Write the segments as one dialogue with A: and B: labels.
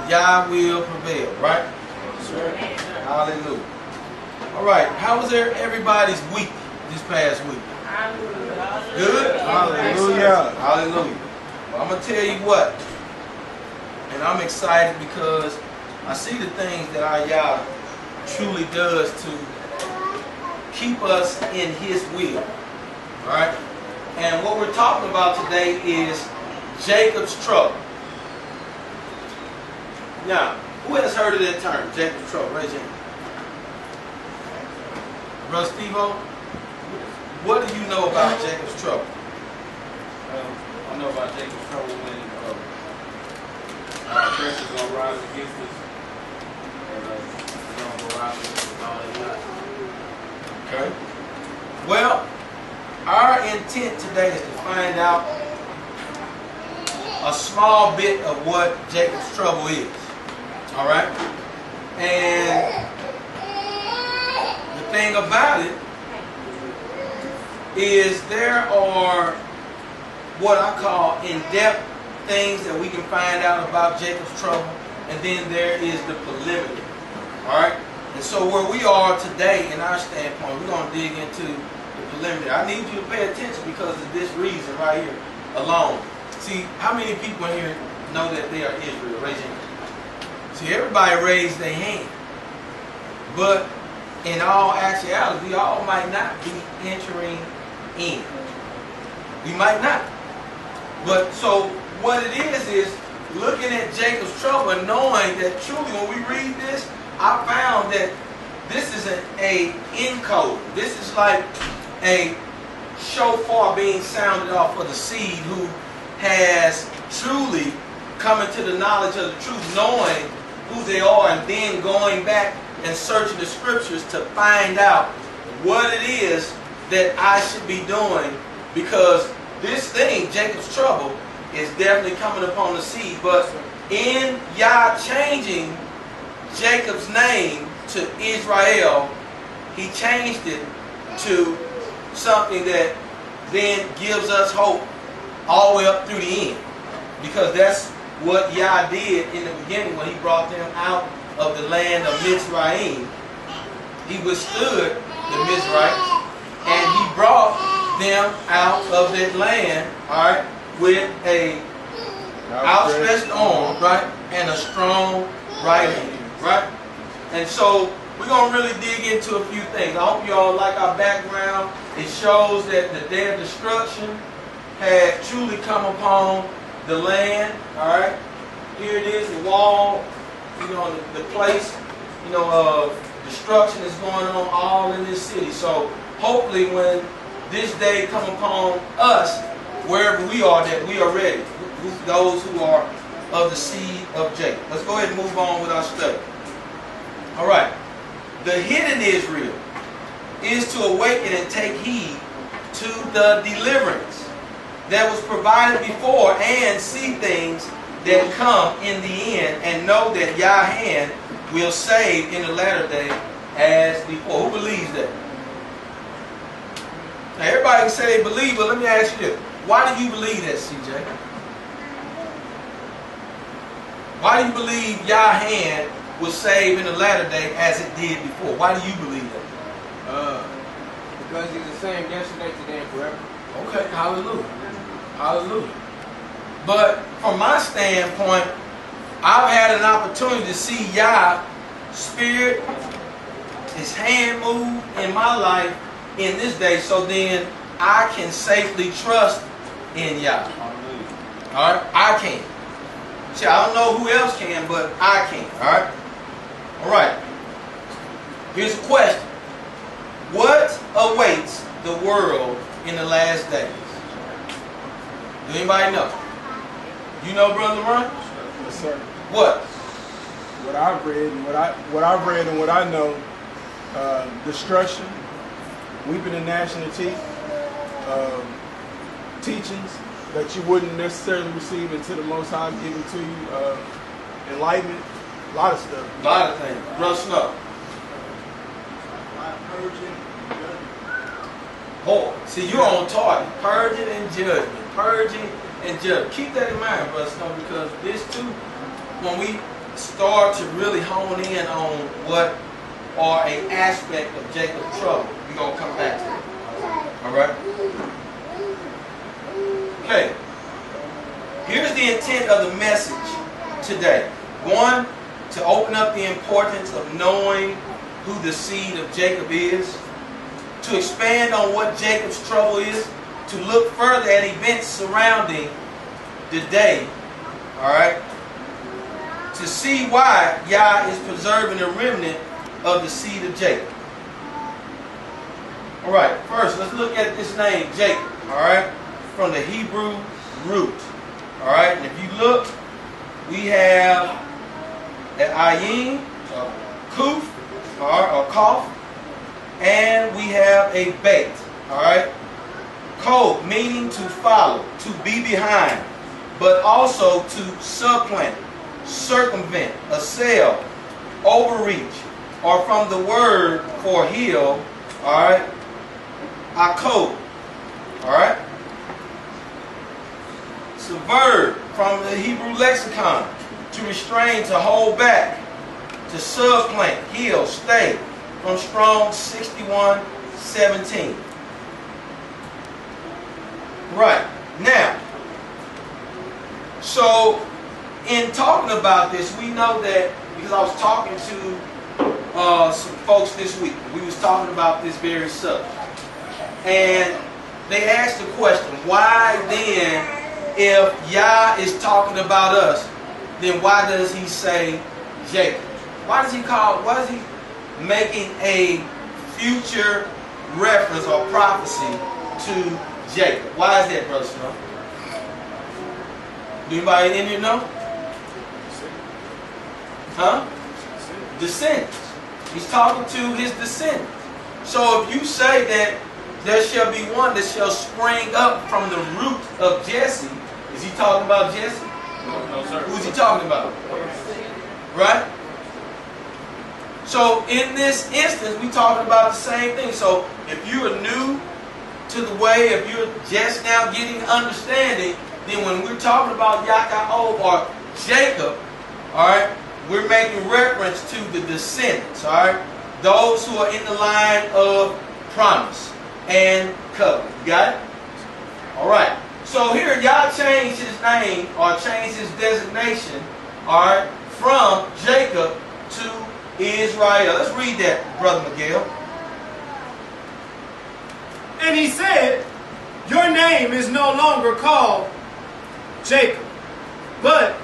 A: Yah will prevail, right?
B: Sure.
A: Hallelujah. All right, how was everybody's week this past week? Good?
B: Hallelujah.
A: Hallelujah. Well, I'm going to tell you what, and I'm excited because I see the things that our Yah truly does to keep us in His will. All right? And what we're talking about today is Jacob's trouble. Now, who has heard of that term, Jacob's trouble? Raise your hand. Brother Steve-O, what do you know about Jacob's trouble?
B: I know about Jacob's trouble when our pressures gonna rise against us, and we're gonna go out with all they got.
A: Okay. Well, our intent today is to find out a small bit of what Jacob's trouble is. All right? And the thing about it is there are what I call in-depth things that we can find out about Jacob's trouble, and then there is the preliminary. All right? And so where we are today in our standpoint, we're going to dig into the preliminary. I need you to pay attention because of this reason right here alone. See, how many people in here know that they are Israel? Raise your hand. See, everybody raised their hand. But in all actuality, we all might not be entering in. We might not. But so what it is looking at Jacob's trouble and knowing that truly when we read this, I found that this is an encode. This is like a shofar being sounded off for the seed who has truly come into the knowledge of the truth, knowing who they are, and then going back and searching the scriptures to find out what it is that I should be doing, because this thing, Jacob's trouble, is definitely coming upon the seed. But in Yah changing Jacob's name to Israel, He changed it to something that then gives us hope all the way up through the end. Because that's what Yah did in the beginning when He brought them out of the land of Mizraim. He withstood the Mizraim, and He brought them out of that land, all right, with a outstretched arm, right, and a strong right hand, right? And so we're going to really dig into a few things. I hope you all like our background. It shows that the day of destruction had truly come upon the land, all right? Here it is, the wall, you know, the place, you know, of destruction is going on all in this city. So hopefully when this day come upon us, wherever we are, that we are ready. Those who are of the seed of Jacob. Let's go ahead and move on with our study. All right. The hidden Israel is to awaken and take heed to the deliverance that was provided before, and see things that come in the end, and know that Yah hand will save in the latter day as before. Who believes that? Now everybody can say they believe, but let me ask you this. Why do you believe that, CJ? Why do you believe Yah hand will save in the latter day as it did before? Why do you believe that?
B: Because He's the same yesterday, today, and forever.
A: Okay, hallelujah. Hallelujah. But from my standpoint, I've had an opportunity to see Yah Spirit, His hand move in my life in this day, so then I can safely trust in Yah. All right, I can. See, I don't know who else can, but I can. All right. All right. Here's a question: what awaits the world in the last days? Do anybody know? You know, Brother Ron?
C: Yes, sir.
A: What?
C: What I've read and what I know, destruction, weeping and gnashing of teeth, teachings that you wouldn't necessarily receive until the Most High give it to you, enlightenment, a lot of stuff.
A: A lot of things. Brother Snow. Oh, see, you're on target. Purging and judgment. Purging and judgment. Keep that in mind, Brother Snow, because this too, when we start to really hone in on what are an aspect of Jacob's trouble. We're going to come back to it. All right? Okay. Here's the intent of the message today. One, to open up the importance of knowing who the seed of Jacob is. To expand on what Jacob's trouble is. To look further at events surrounding the day. Alright? To see why Yah is preserving the remnant of the seed of Jacob. Alright, first let's look at this name, Jacob. Alright? From the Hebrew root. Alright, and if you look, we have an ayin, kuf, or kaf, and we have a bait. Alright? Kol, meaning to follow, to be behind, but also to supplant, circumvent, assail, overreach, or from the word for heel, alright, akod, alright? Subvert, from the Hebrew lexicon, to restrain, to hold back, to supplant, heel, stay, from Strong's 61:17. Right, now, so in talking about this, we know that, because I was talking to some folks this week, we was talking about this very subject, and they asked the question, why then, if Yah is talking about us, then why does he say Jacob? Why is he making a future reference or prophecy to Jacob? Why is that, Brother Snow? Do anybody in here know? Huh? Descendants. He's talking to his descendants. So if you say that there shall be one that shall spring up from the root of Jesse, is he talking about Jesse?
B: No, sir.
A: Who's he talking about? Right? So in this instance, we're talking about the same thing. So if you are new to the way, if you're just now getting understanding, then when we're talking about Yaakov or Jacob, all right, we're making reference to the descendants, all right, those who are in the line of promise and covenant. You got it? All right. So here, Yah changed his name or changed his designation, all right, from Jacob to Israel. Let's read that, Brother Miguel.
D: And he said, your name is no longer called Jacob, but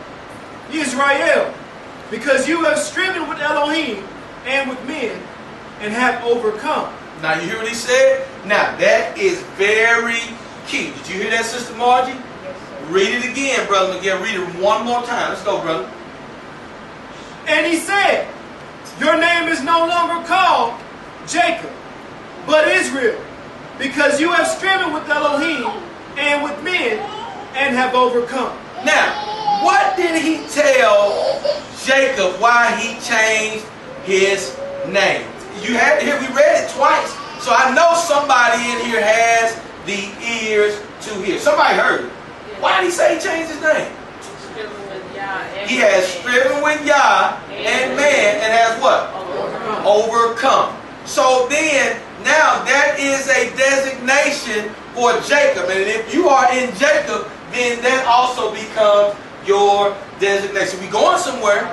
D: Israel, because you have striven with Elohim and with men and have overcome.
A: Now you hear what he said? Now that is very key. Did you hear that, Sister Margie?
E: Yes, sir.
A: Read it again, Brother Miguel. Read it one more time. Let's go, brother.
D: And he said, your name is no longer called Jacob, but Israel, because you have striven with Elohim and with men and have overcome.
A: Now, what did he tell Jacob why he changed his name? You had here, we read it twice. So I know somebody in here has the ears to hear. Somebody heard it. Why did he say he changed his name? He has striven with Yah and man and has what? Overcome. So then, now that is a designation for Jacob. And if you are in Jacob, then that also becomes your designation. We going somewhere?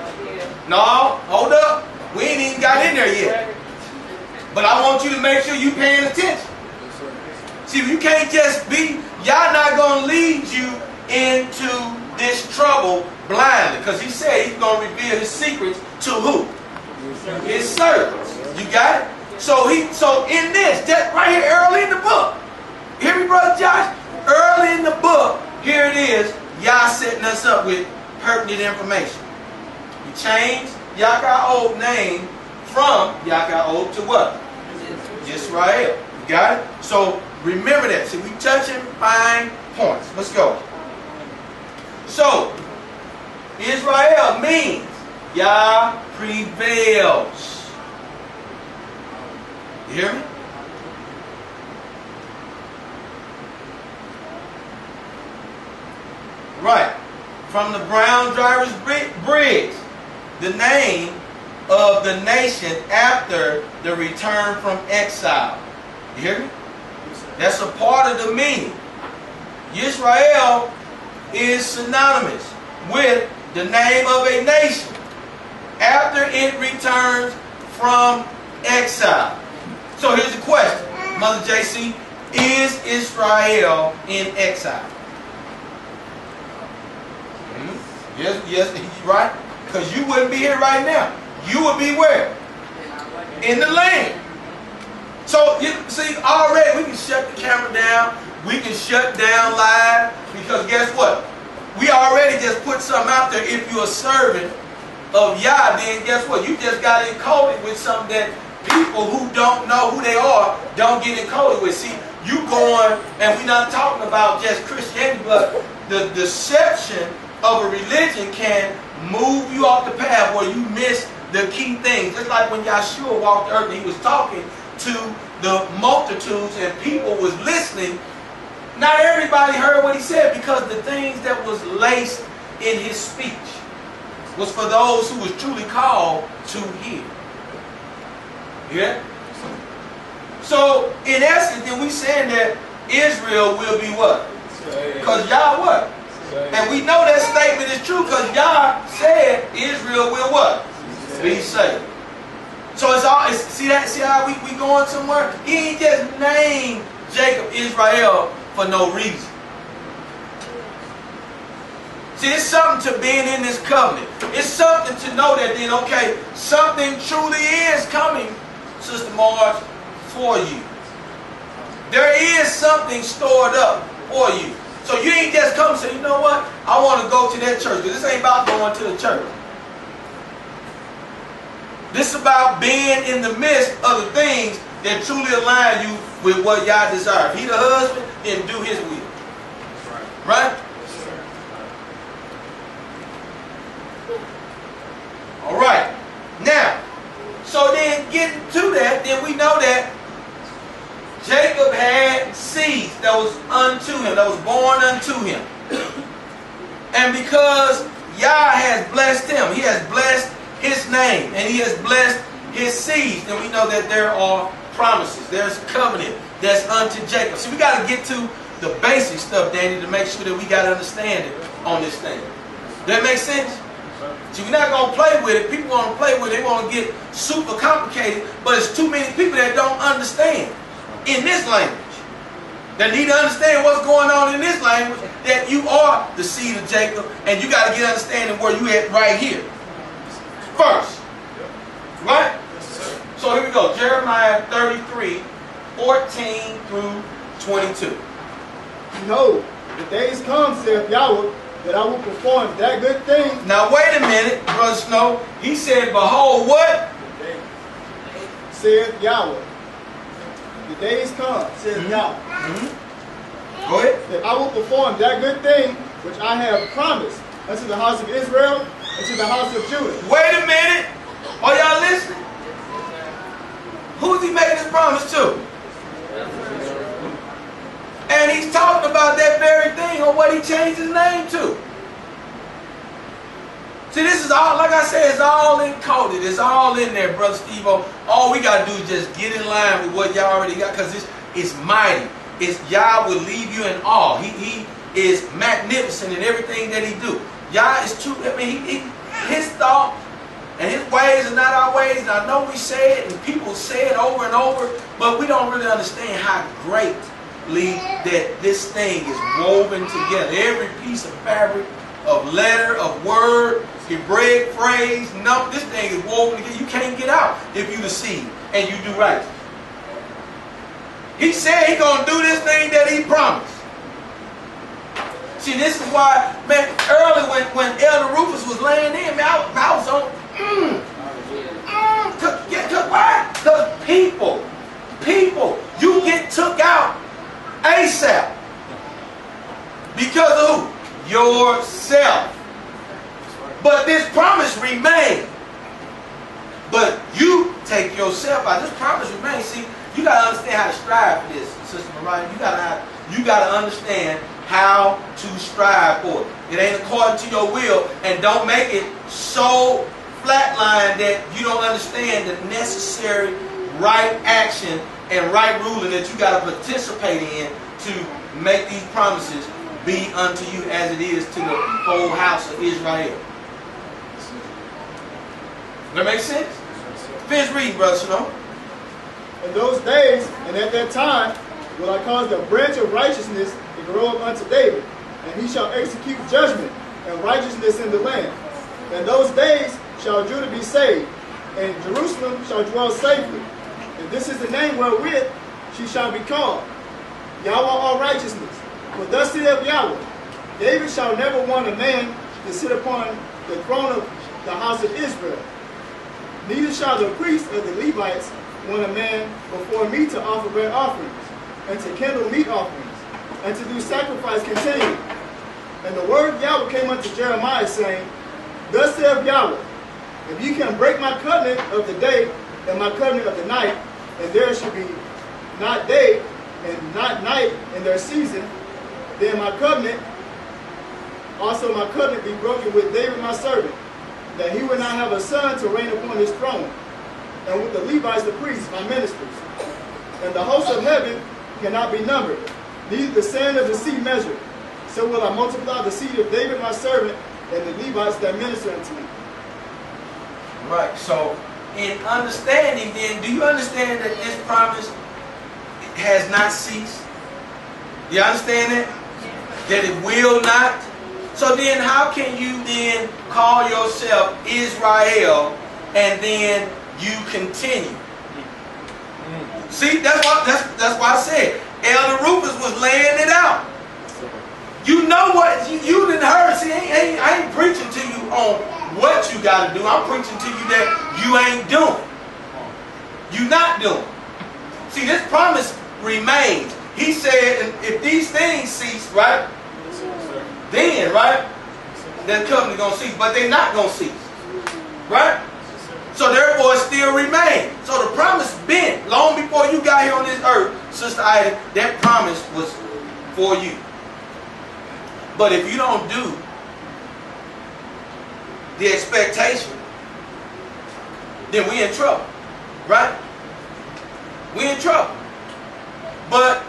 A: No, hold up. We ain't even got in there yet. But I want you to make sure you paying attention. See, you can't just be, Yah not going to lead you into this trouble blindly. Because he said he's going to reveal his secrets to who? His servants. You got it? So in this, just right here early in the book, hear me, Brother Josh? Early in the book, here it is, Yah setting us up with pertinent information. He changed Yaakov's name from Yaakov to what? Israel. You got it? So remember that. See, we touching fine points. Let's go. So, Israel means Yah prevails. You hear me? Right. From the Brown Drivers Briggs. the name of the nation after the return from exile. You hear me? That's a part of the meaning. Israel is synonymous with the name of a nation after it returns from exile. So here's the question, Mother JC, is Israel in exile? Yes, right? Because you wouldn't be here right now. You would be where? In the land. So, you see, already we can shut the camera down. We can shut down live. Because guess what? We already just put something out there. If you're a servant of Yah, then guess what? You just got encoded with something that people who don't know who they are don't get encoded with. See, you going, and we're not talking about just Christianity, but the deception of a religion can move you off the path where you miss the key things. Just like when Yahshua walked the earth and he was talking to the multitudes and people was listening, not everybody heard what he said because the things that was laced in his speech was for those who was truly called to hear. Yeah? So, in essence, then we saying that Israel will be what? Because Yah what? And we know that statement is true because Yah said Israel will what? Be saved. So it's all, see how we going somewhere? He ain't just named Jacob Israel for no reason. See, it's something to being in this covenant. It's something to know that then, okay, something truly is coming, Sister Marge, for you. There is something stored up for you. So you ain't just come and say, you know what? I want to go to that church. Because this ain't about going to the church. This is about being in the midst of the things that truly align you with what Yah desires. If he the husband, then do his will. Right? All right. Now, so then getting to that, then we know that Jacob had seeds that was unto him, that was born unto him. And because Yah has blessed him, he has blessed his name, and he has blessed his seeds, then we know that there are promises. There's covenant that's unto Jacob. So we got to get to the basic stuff, Danny, to make sure that we got understanding on this thing. That make sense? See, we're not going to play with it. People want to play with it. They want to get super complicated, but it's too many people that don't understand in this language. That need to understand what's going on in this language, that you are the seed of Jacob, and you got to get understanding where you at right here. First. Right? So here we go. Jeremiah 33, 14 through 22.
E: No, the days come, saith Yahweh, that I will perform that good thing.
A: Now wait a minute, Brother Snow. He said, behold, what?
E: Saith Yahweh. The days come, saith Yahweh.
A: Go ahead.
E: That I will perform that good thing which I have promised unto the house of Israel and to the house of Judah.
A: Wait a minute. Are y'all listening? Who's he making this promise to? And he's talking about that very thing on what he changed his name to. See, this is all, like I said, it's all encoded. It's all in there, Brother Steve-O. All we got to do is just get in line with what y'all already got, because it's mighty. Yah will leave you in awe. He is magnificent in everything that he do. Yah is true. I mean, his thought and his ways are not our ways. And I know we say it and people say it over and over, but we don't really understand how greatly that this thing is woven together. Every piece of fabric, of letter, of word, Hebraic phrase, number, this thing is woven together. You can't get out if you the seed and you do right. He said he's going to do this thing that he promised. See, this is why, man, early when Elder Rufus was laying in, man, I was on, why? Because people, you get took out ASAP. Because of who? Yourself. But this promise remains. But you take yourself out. This promise remains. See, you got to understand how to strive for this, Sister Mariah. You got to understand how to strive for it. It ain't according to your will, and don't make it so flatline that you don't understand the necessary right action and right ruling that you got to participate in to make these promises be unto you as it is to the whole house of Israel. That makes sense? Finish reading, Brother Snow.
E: In those days and at that time will I cause the branch of righteousness to grow up unto David, and he shall execute judgment and righteousness in the land. In those days shall Judah be saved, and Jerusalem shall dwell safely. And this is the name wherewith she shall be called, Yahweh all righteousness. For thus saith Yahweh, David shall never want a man to sit upon the throne of the house of Israel. Neither shall the priests of the Levites want a man before me to offer burnt offerings, and to kindle meat offerings, and to do sacrifice continually. And the word of Yahweh came unto Jeremiah, saying, Thus saith Yahweh, if ye can break my covenant of the day and my covenant of the night, and there should be not day and not night in their season, then my covenant, also my covenant be broken with David my servant, that he would not have a son to reign upon his throne, and with the Levites the priests, my ministers. And the hosts of heaven cannot be numbered, neither the sand of the sea measured. So will I multiply the seed of David my servant, and the Levites that minister unto me.
A: Right, so in understanding then, do you understand that this promise has not ceased? Do you understand that? That it will not? So then how can you then call yourself Israel and then you continue? See, that's why I said Elder Rufus was laying it out. You know what you didn't heard. See, I ain't preaching to you on what you got to do. I'm preaching to you that you ain't doing. You not doing. See, this promise remains. He said, if these things cease, right? Then, right? That covenant gonna cease, but they're not gonna cease, right? So therefore, it still remains. So the promise been long before you got here on this earth, Sister Ida. That promise was for you. But if you don't do the expectation, then we in trouble, right? We in trouble. But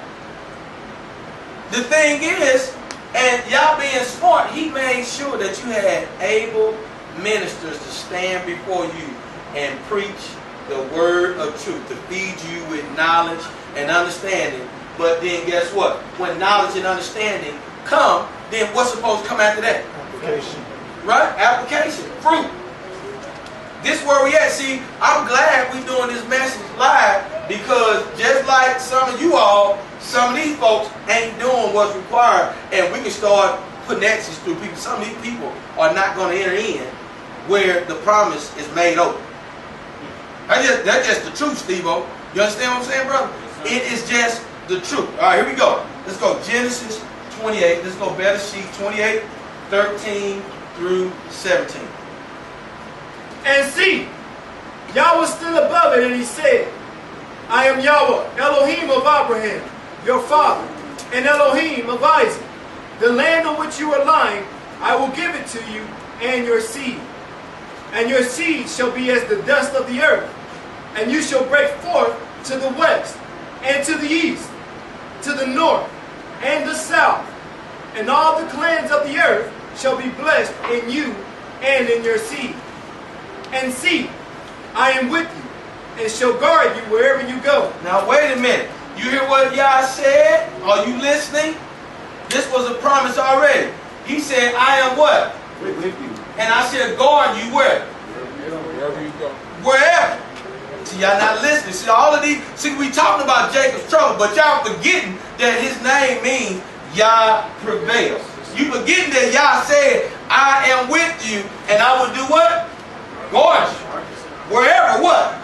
A: the thing is, and y'all being smart, he made sure that you had able ministers to stand before you and preach the word of truth, to feed you with knowledge and understanding. But then guess what? When knowledge and understanding come, then what's supposed to come after that?
C: Application.
A: Right? Application. Fruit. This where we at. See, I'm glad we doing this message live, because just like some of you all, some of these folks ain't doing what's required, and we can start putting X's through people. Some of these people are not going to enter in where the promise is made open. That's just the truth, Steve-O. You understand what I'm saying, brother? It is just the truth. All right, here we go. Let's go. Genesis 28. Let's go better sheet 28, 13 through 17.
D: And see, Yahweh stood above it, and he said, I am Yahweh, Elohim of Abraham, your father, and Elohim of Isaac. The land on which you are lying, I will give it to you and your seed. And your seed shall be as the dust of the earth. And you shall break forth to the west, and to the east, to the north, and the south. And all the clans of the earth shall be blessed in you and in your seed. And see, I am with you, and shall guard you wherever you go.
A: Now wait a minute. You hear what Yah said? Are you listening? This was a promise already. He said, I am what?
C: With you.
A: And I shall guard you where?
C: Wherever you go.
A: Wherever. See, y'all not listening. See, all of these, we talking about Jacob's trouble, but y'all forgetting that his name means Yah prevails. You forgetting that Yah said, I am with you, and I will do what? Guard you. Wherever what?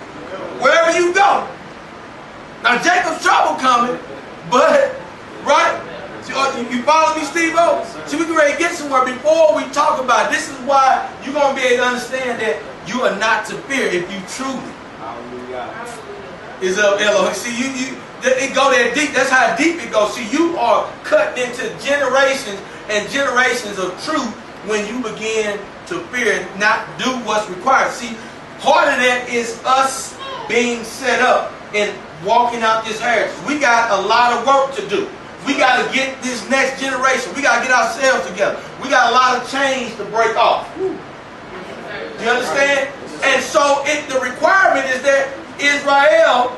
A: Wherever you go. Now Jacob's trouble coming, but, right? You follow me, Steve-O? See, we can ready to get somewhere before we talk about it. This is why you're going to be able to understand that you are not to fear if you truly is of Elohim. See, it go that deep. That's how deep it goes. See, you are cutting into generations and generations of truth when you begin to to fear and not do what's required. See, part of that is us being set up and walking out this heritage. We got a lot of work to do. We got to get this next generation. We got to get ourselves together. We got a lot of chains to break off. You understand? And so the requirement is that Israel,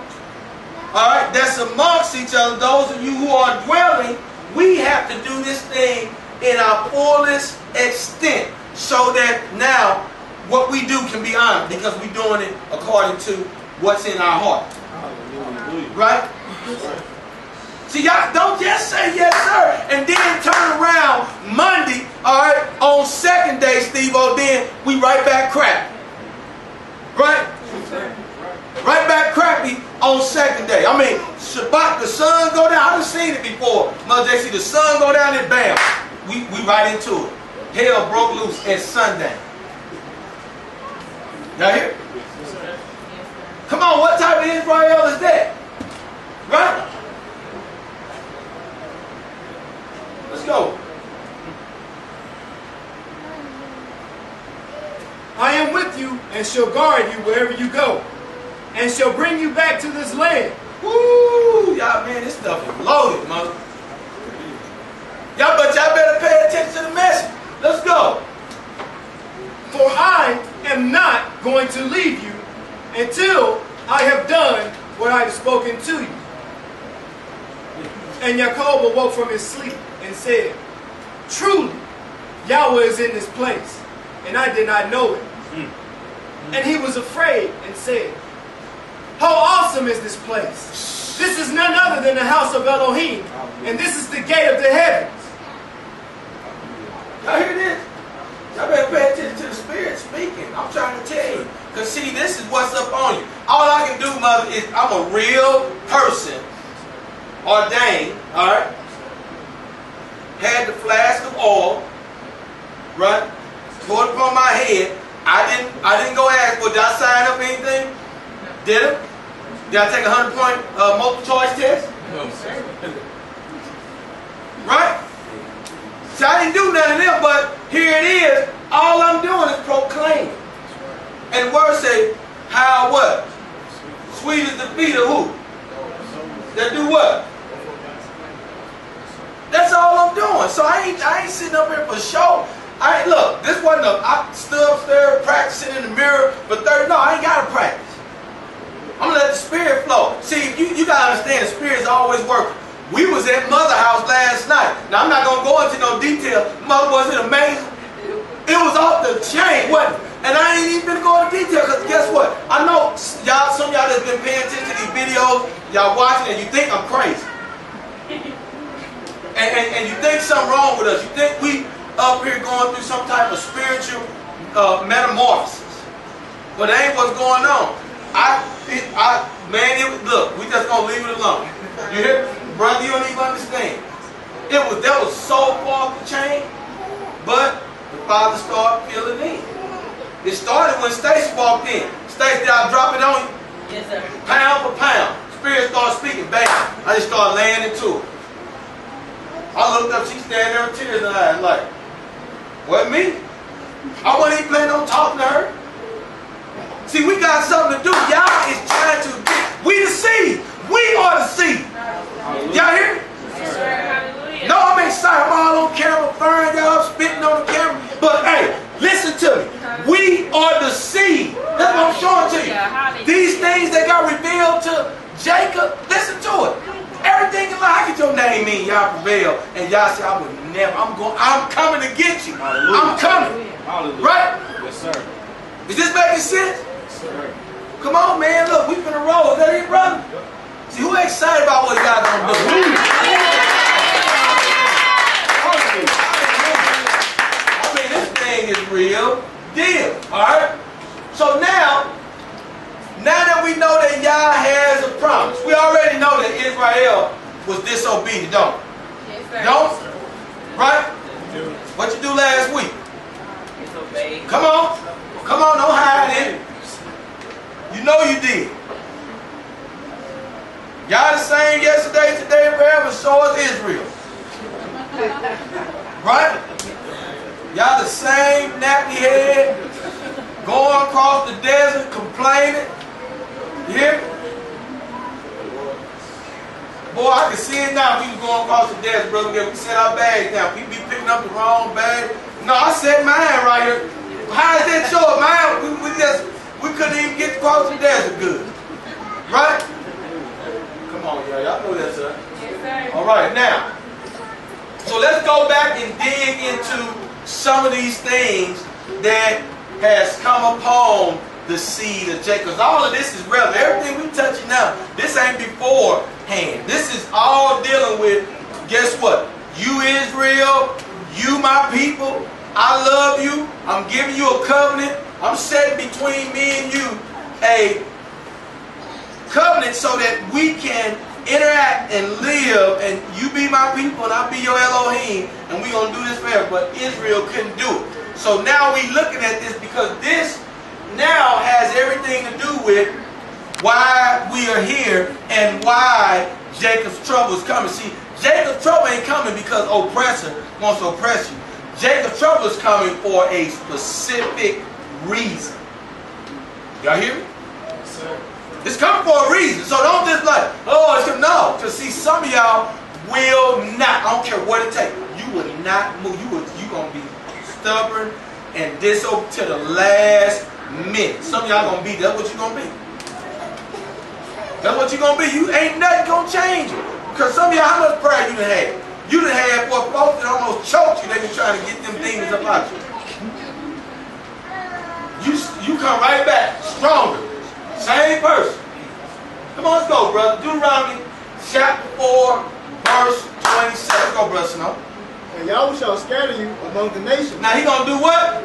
A: all right, that's amongst each other, those of you who are dwelling, we have to do this thing in our fullest extent so that now what we do can be honored because we're doing it according to what's in our heart. Right? See, y'all don't just say yes, sir, and then turn around Monday, all right, on second day, Steve-O, then we right back crappy. Right? Right back crappy on second day. I mean, Shabbat, the sun go down. I've seen it before. Mother JC, the sun go down and bam, we right into it. Hell broke loose at sundown. Y'all hear? Come on, what type of Israel is that? Right? Let's go.
D: I am with you and shall guard you wherever you go, and shall bring you back to this land.
A: Woo! Y'all, man, this stuff is loaded, mother. Y'all, but y'all better pay attention to the message. Let's go.
D: For I am not going to leave you until I have done what I have spoken to you. And Jacob awoke from his sleep and said, truly, Yahweh is in this place, and I did not know it. And he was afraid and said, how awesome is this place? This is none other than the house of Elohim, and this is the gate of the heavens.
A: Y'all hear this? Y'all better pay attention to the Spirit speaking. I'm trying to tell you. Because see, this is what's up on you. All I can do, mother, is I'm a real person, ordained, all right? Had the flask of oil, right? Poured upon my head. I didn't go ask for, did I sign up anything? Did it? Did I take a 100-point multiple choice test?
B: No, sir.
A: Right? So I didn't do none of them, but here it is. All I'm doing is proclaiming. And the word say, how what? Sweet is the feet of who? That do what? That's all I'm doing. So I ain't sitting up here for show. Look, this wasn't I stood upstairs practicing in the mirror for 30. No, I ain't got to practice. I'm going to let the Spirit flow. See, you got to understand, the Spirit's always working. We was at Mother House last night. Now, I'm not going to go into no detail. Mother, was it amazing? It was off the chain, wasn't it? And I ain't even going to go into detail because guess what? I know y'all, some of y'all that's been paying attention to these videos, y'all watching and you think I'm crazy. And you think something wrong with us. You think we up here going through some type of spiritual metamorphosis. But that ain't what's going on. Look, we just gonna leave it alone. You hear? Brother, you don't even understand. That was so far off the chain, but the Father started filling in. It started when Stacy walked in. Stacy, did I drop it on you?
F: Yes, sir.
A: Pound for pound. Spirit started speaking, bam. I just started laying into it. I looked up, she standing there with tears in her eyes, like, wasn't me? I wasn't even planning on talking to her. See, we got something to do. Y'all is trying to get, we the seed. We are the seed. Y'all hear?
F: Hallelujah.
A: No, I'm excited. I'm all on camera, firing y'all, spitting on the camera. But hey, listen to me. We are the seed. That's what I'm showing to you. These things that got revealed to Jacob, listen to it. Everything in life, how could your name mean y'all prevail? And y'all say, I would never, I'm coming to get you.
B: Hallelujah.
A: I'm coming.
B: Hallelujah.
A: Right?
B: Yes, sir.
A: Is this making sense?
B: Yes, sir.
A: Come on, man. Look, we finna roll. Is that it, brother? See, who excited about what God gonna do? I mean, this thing is real deal. Alright? So now that we know that Yah has a promise, we already know that Israel was disobedient, don't we?
F: Yes, sir.
A: Don't? Right? What you do last week?
F: Disobeyed.
A: Come on. Come on, don't hide it. You know you did. Y'all the same yesterday, today, and forever, so is Israel. Right? Y'all the same nappy head, going across the desert, complaining. You hear me? Boy, I can see it now. We was going across the desert, brother. We set our bags down. People be picking up the wrong bag. No, I set mine right here. How is that yours? Mine, we couldn't even get across the desert good. Right? Come on, y'all know that, sir.
F: Yes, sir.
A: All right, now. So let's go back and dig into some of these things that has come upon the seed of Jacob. All of this is relevant. Everything we touching now, this ain't beforehand. This is all dealing with, guess what? You Israel, you my people, I love you, I'm giving you a covenant, I'm setting between me and you a covenant so that we can interact and live, and you be my people and I'll be your Elohim, and we're going to do this forever. But Israel couldn't do it. So now we looking at this because this now has everything to do with why we are here and why Jacob's trouble is coming. See, Jacob's trouble ain't coming because oppressor wants to oppress you. Jacob's trouble is coming for a specific reason. Y'all hear me?
B: Yes, sir.
A: It's coming for a reason. So don't just like, oh, it's coming. No. Because see, some of y'all will not, I don't care what it takes, you will not move. You're going to be stubborn and disobedient to the last minute. Some of y'all going to be, that's what you're going to be. That's what you're going to be. You ain't nothing going to change it. Because some of y'all, how much pride you done had? You done had for folks that almost choked you. They been trying to get them demons up out you. You come right back, stronger. Same person. Come on, let's go, brother. Deuteronomy chapter 4, verse 27. Let's go, brother Snow.
E: And Yahweh shall scatter you among the nations.
A: Now he gonna do what?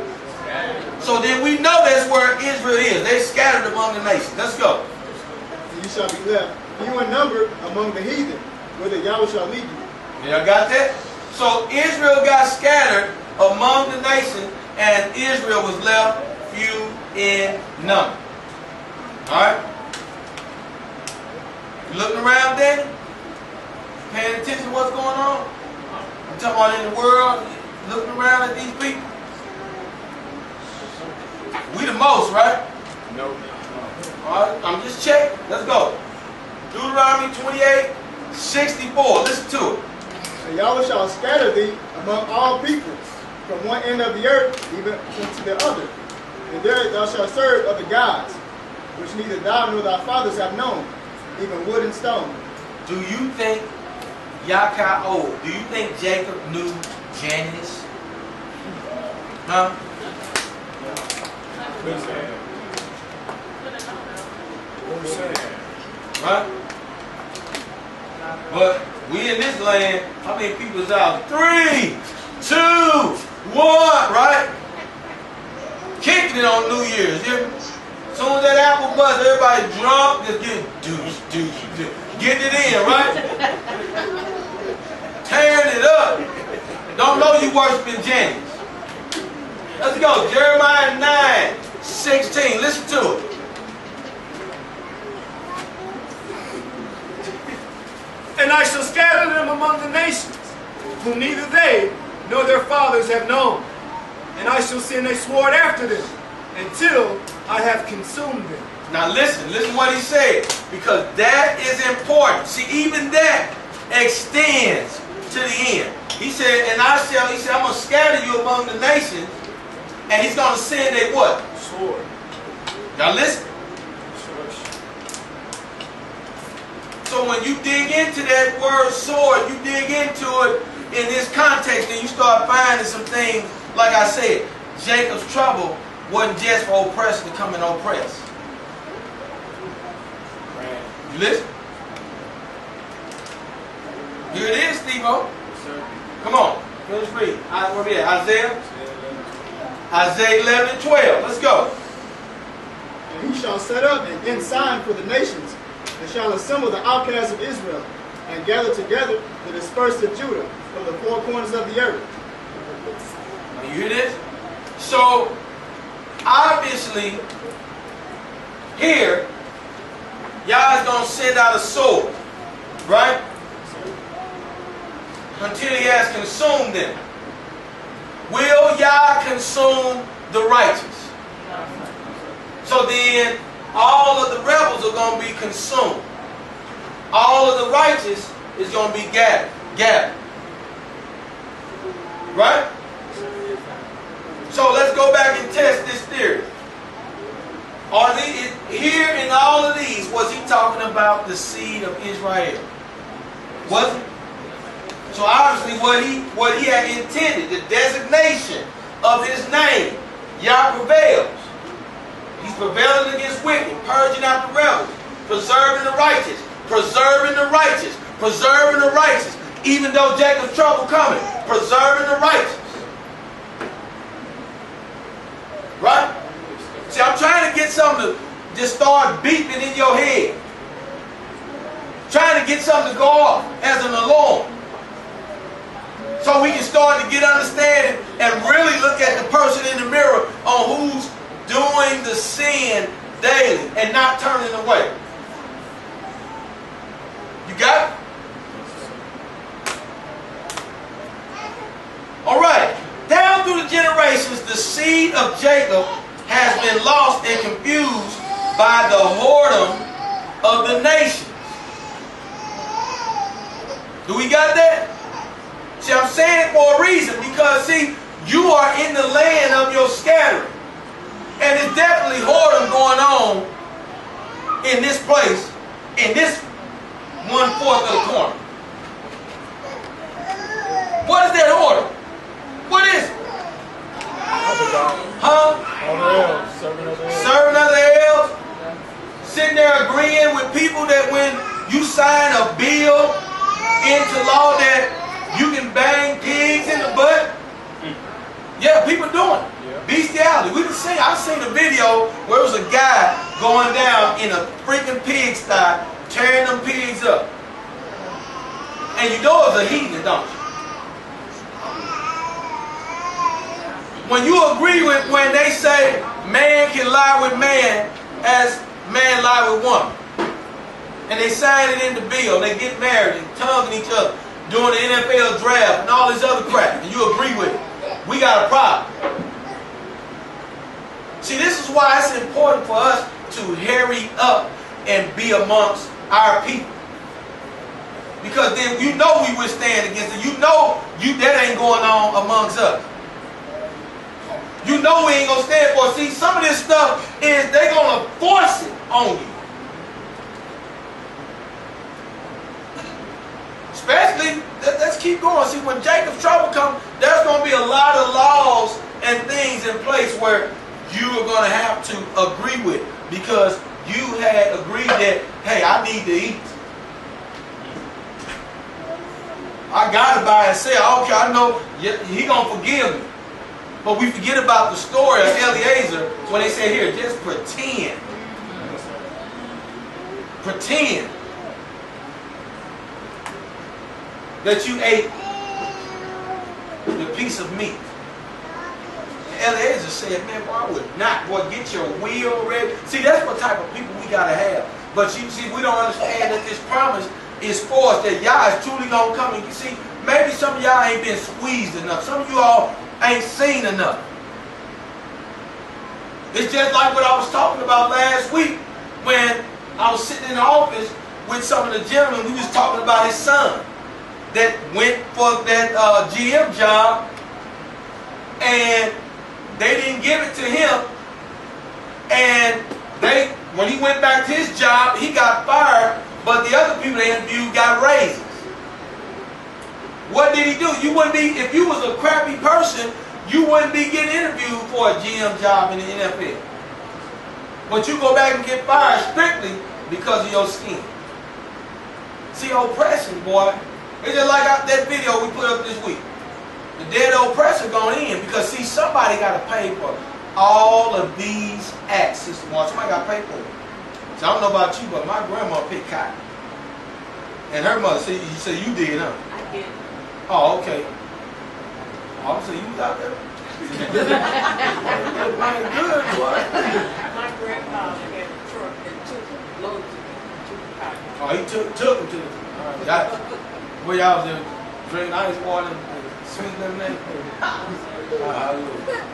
A: So then we know that's where Israel is. They scattered among the nations. Let's go.
E: And you shall be left few in number among the heathen, whither Yahweh shall lead you.
A: Y'all got that? So Israel got scattered among the nations, and Israel was left few in number. Alright? You looking around, Danny? Paying attention to what's going on? I'm talking about in the world, looking around at these people. We the most, right?
B: No.
A: Alright, I'm just checking. Let's go. Deuteronomy 28:64. Listen to it.
E: And Yahweh shall scatter thee among all peoples, from one end of the earth even unto the other. And there thou shalt serve other gods, which neither thou nor thy fathers have known, even wood and stone.
A: Do you think Yaakov, do you think Jacob knew Janice? Huh? Right? But we in this land, how many people's out? 3, 2, 1, right? Kicking it on New Year's. As soon as that apple buzz, everybody drunk, just getting douche. Getting it in, right? Tearing it up. Don't know you worshiping Janice. Let's go. Jeremiah 9:16. Listen to it.
D: And I shall scatter them among the nations, whom neither they nor their fathers have known. And I shall send a sword after them, until I have consumed them.
A: Now listen what he said, because that is important. See, even that extends to the end. He said, I'm going to scatter you among the nations, and he's going to send a what?
B: Sword.
A: Now listen. So when you dig into that word sword, you dig into it in this context, and you start finding some things, like I said, Jacob's trouble wasn't just for oppressors to come and oppress. You listen? Here it is, Steve-O. Come on, finish reading. Where we at? Isaiah 11:12. Let's go.
E: And he shall set up an ensign for the nations, and shall assemble the outcasts of Israel, and gather together the dispersed of Judah from the four corners of the earth.
A: Now you hear this? So, obviously, here, Yah's going to send out a sword, right? Until he has consumed them. Will Yah consume the righteous? So then, all of the rebels are going to be consumed. All of the righteous is going to be gathered. Right? So let's go back and test this theory. Here in all of these, was he talking about the seed of Israel? Was it? So obviously what he had intended, the designation of his name, Yah prevails. He's prevailing against wicked, purging out the rebels, preserving the righteous, preserving the righteous, preserving the righteous. Even though Jacob's trouble coming, preserving the righteous. Right? See, I'm trying to get something to just start beeping in your head. Trying to get something to go off as an alarm. So we can start to get understanding and really look at the person in the mirror on who's doing the sin daily and not turning away. You got it? All right. Down through the generations, the seed of Jacob has been lost and confused by the whoredom of the nations. Do we got that? See, I'm saying it for a reason, because see, you are in the land of your scattering. And there's definitely whoredom going on in this place, in this 1/4 of the corner. What is that whoredom? What is it? Huh? Serving other elves. Sitting there agreeing with people that when you sign a bill into law that you can bang pigs in the butt. Yeah, people doing it. Bestiality. I've seen a video where it was a guy going down in a freaking pigsty, tearing them pigs up. And you know it's a heathen, don't you? When you agree with when they say man can lie with man as man lie with woman, and they sign it in the bill, they get married and tonguing each other during the NFL draft and all this other crap, and you agree with it, we got a problem. See, this is why it's important for us to hurry up and be amongst our people. Because then you know we would stand against it. You know that ain't going on amongst us. You know we ain't going to stand for it. See, some of this stuff is they're going to force it on you. Especially, let's keep going. See, when Jacob's trouble comes, there's going to be a lot of laws and things in place where you are going to have to agree with, because you had agreed that, hey, I need to eat. I got to buy and sell. Okay, I know he going to forgive me. But we forget about the story of Eliezer when they say here, just pretend. Pretend that you ate the piece of meat. Eliezer said, man, why would not? Boy, get your wheel ready. See, that's what type of people we got to have. But you see, we don't understand that this promise is for us, that Yah is truly going to come. And you see, maybe some of y'all ain't been squeezed enough. Some of you all ain't seen enough. It's just like what I was talking about last week when I was sitting in the office with some of the gentlemen. We was talking about his son that went for that GM job, and they didn't give it to him, and when he went back to his job, he got fired, but the other people they interviewed got raises. What did he do? You wouldn't be, if you was a crappy person, you wouldn't be getting interviewed for a GM job in the NFL. But you go back and get fired strictly because of your skin. See, oppression, boy. It's just like that video we put up this week. The dead oppressor going in, because see, somebody got to pay for all of these acts, Sister Mark. Somebody got to pay for it. So I don't know about you, but my grandma picked cotton. And her mother said, you said you did, huh?
F: I did.
A: Oh, okay. Oh, so you was out there? Good, boy.
F: My grandfather had a truck that took loads of cotton.
A: Oh, he took him to the... All right, where y'all was there drinking ice water and sweet lemonade? Hallelujah.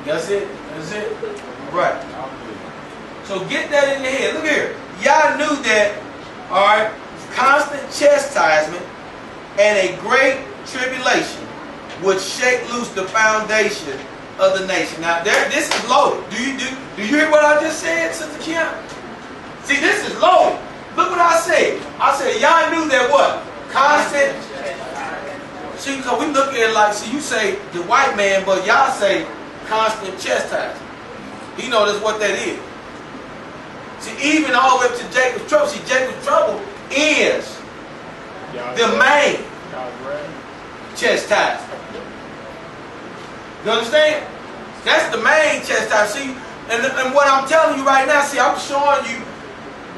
A: That's it. That's it. Right. So get that in your head. Look here. Y'all knew that, all right, constant chastisement and a great tribulation would shake loose the foundation of the nation. Now, this is loaded. Do you hear what I just said, Sister Kiana? See, this is loaded. Look what I said. I said, y'all knew that what? Constant. See, because we look at it like, see, you say the white man, but y'all say constant chastisement. You know that's what that is. See, even all the way up to Jacob's trouble. See, Jacob's trouble is the main chastisement. You understand? That's the main chastisement. See, and what I'm telling you right now, see, I'm showing you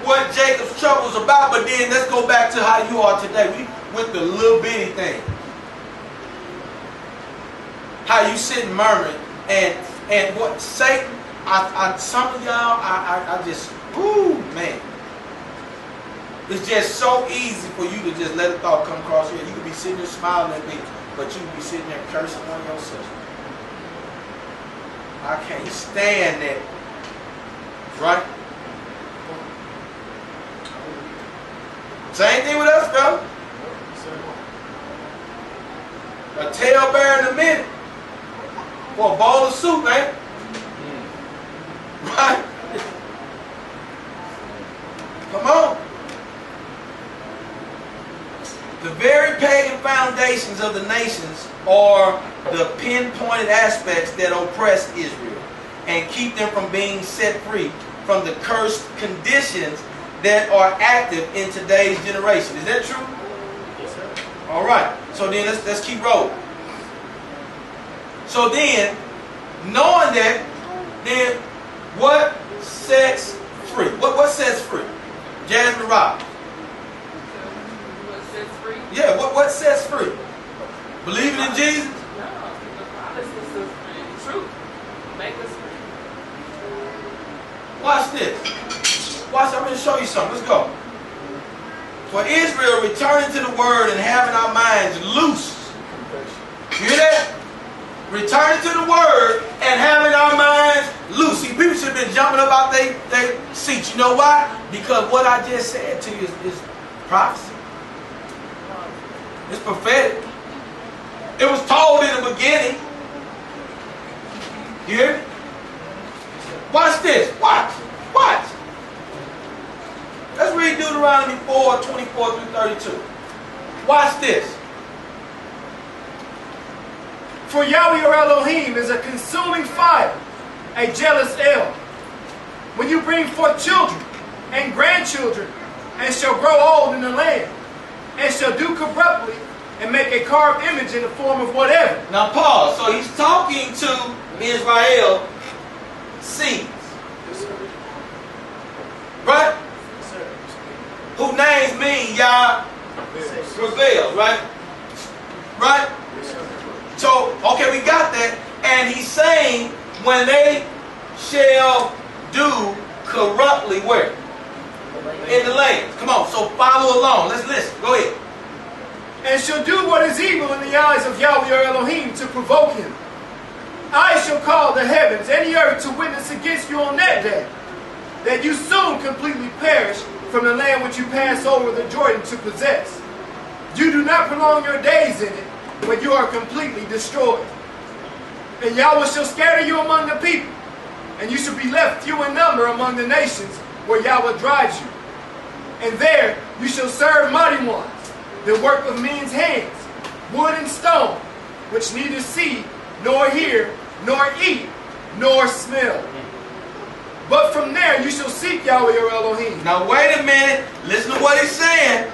A: what Jacob's trouble is about, but then let's go back to how you are today. We with the little bitty thing. How you sit and murmur and what Satan, some of y'all, I just, ooh, man. It's just so easy for you to just let a thought come across here. You could be sitting there smiling at me, but you could be sitting there cursing on your sister. I can't stand that. Right? Same thing with us, brother. A tail bear in a minute. For a bowl of soup, man. Right? Come on. The very pagan foundations of the nations are the pinpointed aspects that oppress Israel and keep them from being set free from the cursed conditions that are active in today's generation. Is that true?
B: Yes, sir.
A: All right. So then let's keep rolling. So then, knowing that, then what sets free? What sets free? Jasmine Robbins.
F: What sets free?
A: Yeah, what sets free? Believing in Jesus?
F: No, the promise was the truth. Make us free.
A: Watch this. Watch, I'm going to show you something. Let's go. For Israel, returning to the word and having our minds loose. You hear that? Returning to the word and having our minds loose. See, people should have been jumping up out their seats. You know why? Because what I just said to you is prophecy. It's prophetic. It was told in the beginning. You hear me? Watch this. Watch. Watch. Let's read Deuteronomy 4, 24 through 32. Watch this.
D: For Yahweh your Elohim is a consuming fire, a jealous El. When you bring forth children and grandchildren, and shall grow old in the land, and shall do corruptly, and make a carved image in the form of whatever.
A: Now pause. So he's talking to Israel seeds. Right? Whose names mean Yah prevails, right? Right? So, okay, we got that. And he's saying, when they shall do corruptly, where? In the land. Come on, so follow along. Let's listen. Go ahead.
D: And shall do what is evil in the eyes of Yahweh your Elohim to provoke him. I shall call the heavens and the earth to witness against you on that day, that you soon completely perish from the land which you pass over the Jordan to possess. You do not prolong your days in it, but you are completely destroyed. And Yahweh shall scatter you among the people, and you shall be left few in number among the nations where Yahweh drives you. And there you shall serve mighty ones, the work of men's hands, wood and stone, which neither see, nor hear, nor eat, nor smell. But from there you shall seek Yahweh your Elohim.
A: Now wait a minute. Listen to what he's saying.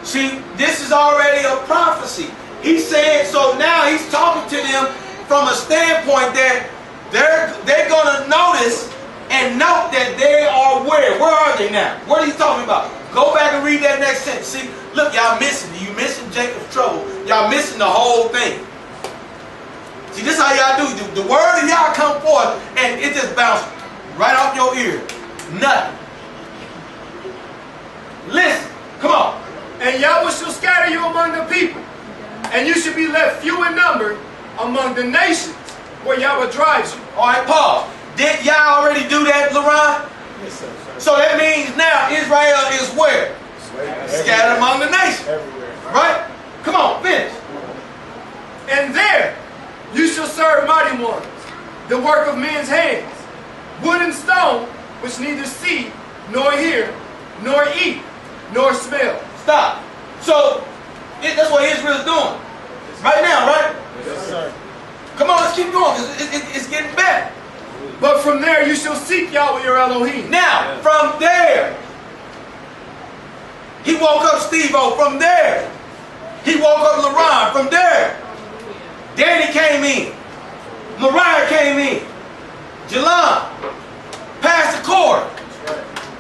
A: See, this is already a prophecy. He's saying, so now he's talking to them from a standpoint that they're going to notice and note that they are where? Where are they now? What are you talking about? Go back and read that next sentence. See, look, y'all missing it. You missing Jacob's trouble. Y'all missing the whole thing. See, this is how y'all do. The word of y'all come forth and it just bounced right off your ear. Nothing. Listen. Come on.
D: And Yahweh shall scatter you among the people, And you should be left few in number among the nations where Yahweh drives you.
A: All right, pause. Did y'all already do that, LaRon?
C: Yes, sir.
A: So that means now Israel is where? Scattered among the nations.
C: Everywhere.
A: Right? Come on, finish.
D: And there you shall serve mighty ones, the work of men's hands, wood and stone, which neither see, nor hear, nor eat, nor smell.
A: Stop. So that's what Israel's doing. Right now, right?
C: Yes, sir.
A: Come on, let's keep going. It's getting better.
D: But from there you shall seek Yahweh your Elohim.
A: Now, from there, he woke up Steve-O. From there, he woke up LaRon. From there, Danny came in. Mariah came in. Jalon, Pastor Corey,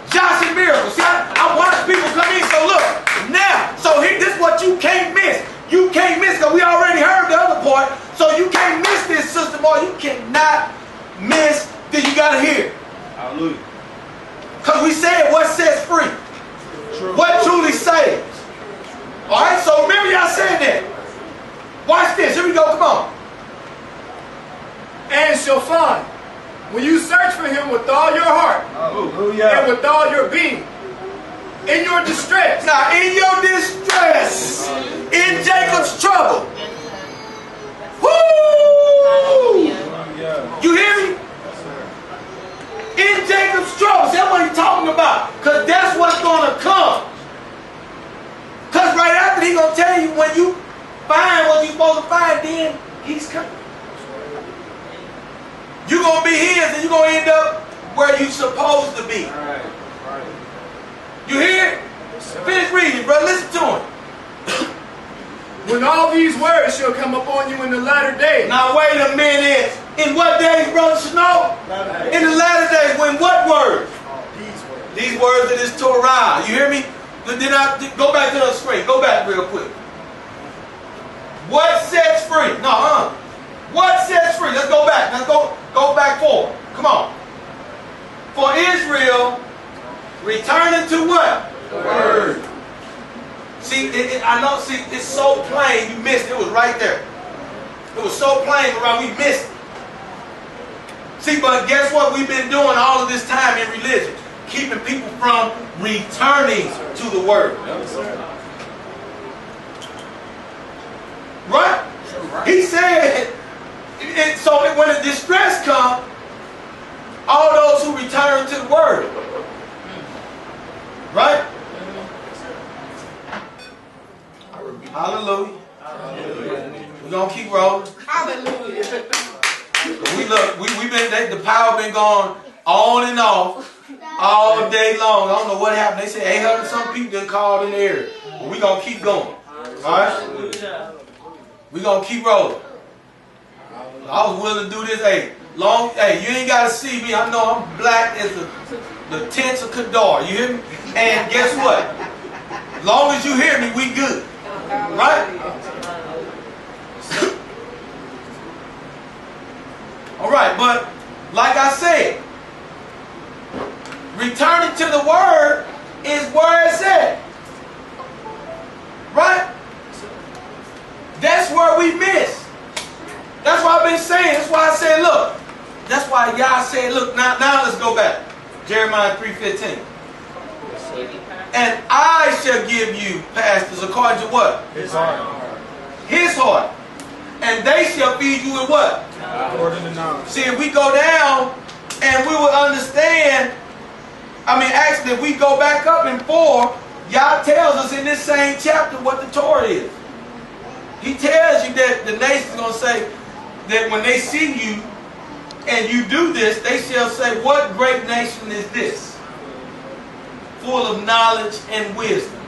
A: Josh and Miracle. See, I watch people come in. So look, now, so here, this is what you can't miss. You can't miss, because we already heard the other part. So you can't miss this, sister boy. You cannot miss that. You got to hear.
B: Hallelujah.
A: Because we said what sets free.
C: True.
A: What truly saves. All right, so remember y'all said that. Watch this. Here we go. Come on.
D: And shall find, when you search for him with all your heart and
C: Hallelujah.
D: with all your being, in your distress.
A: Now, in your distress, in Jacob's trouble. Woo!
C: Hallelujah.
A: You hear me? In Jacob's trouble. See, that's what he's talking about. Because that's what's going to come. Because right after he's going to tell you, when you find what you're supposed to find, then he's coming. You're going to be his, and you're going to end up where you're supposed to be.
B: Right.
A: You hear? Finish reading, brother. Listen to him.
D: When all these words shall come upon you in the latter days.
A: Now wait a minute. In what days, brother Snow? In the latter days. When what words? These words of this Torah. You hear me? Then go back to the screen. Go back real quick. What sets free? No, What sets free? Let's go back. Let's go back forward. Come on. For Israel, returning to what? The Word. See, I know. See, it's so plain. You missed it. It was right there. It was so plain, but we missed it. See, but guess what? We've been doing all of this time in religion, keeping people from returning to the Word. Right? He said. So when the distress comes, all those who return to the Word. Right? Hallelujah. We're going to keep rolling.
F: Hallelujah.
A: We've been, the power been going on and off all day long. I don't know what happened. They said 800 some people done called in the area. But we're going to keep going. Alright? We're going to keep rolling. I was willing to do this. Hey, you ain't got to see me. I know I'm black as the tents of Kedar. You hear me? And guess what? As long as you hear me, we good. Right? All right, but like I said, returning to the Word is where it's at. Right? That's where we miss. That's why I've been saying. That's why I said, look. That's why y'all said, look, now let's go back. Jeremiah 3:15. And I shall give you pastors according to what?
C: His heart.
A: His heart. And they shall feed you with what?
C: According to knowledge.
A: See, if we go down and we will understand, actually, if we go back up in 4, Yah tells us in this same chapter what the Torah is. He tells you that the nation's going to say that when they see you and you do this, they shall say, what great nation is this? Full of knowledge and wisdom.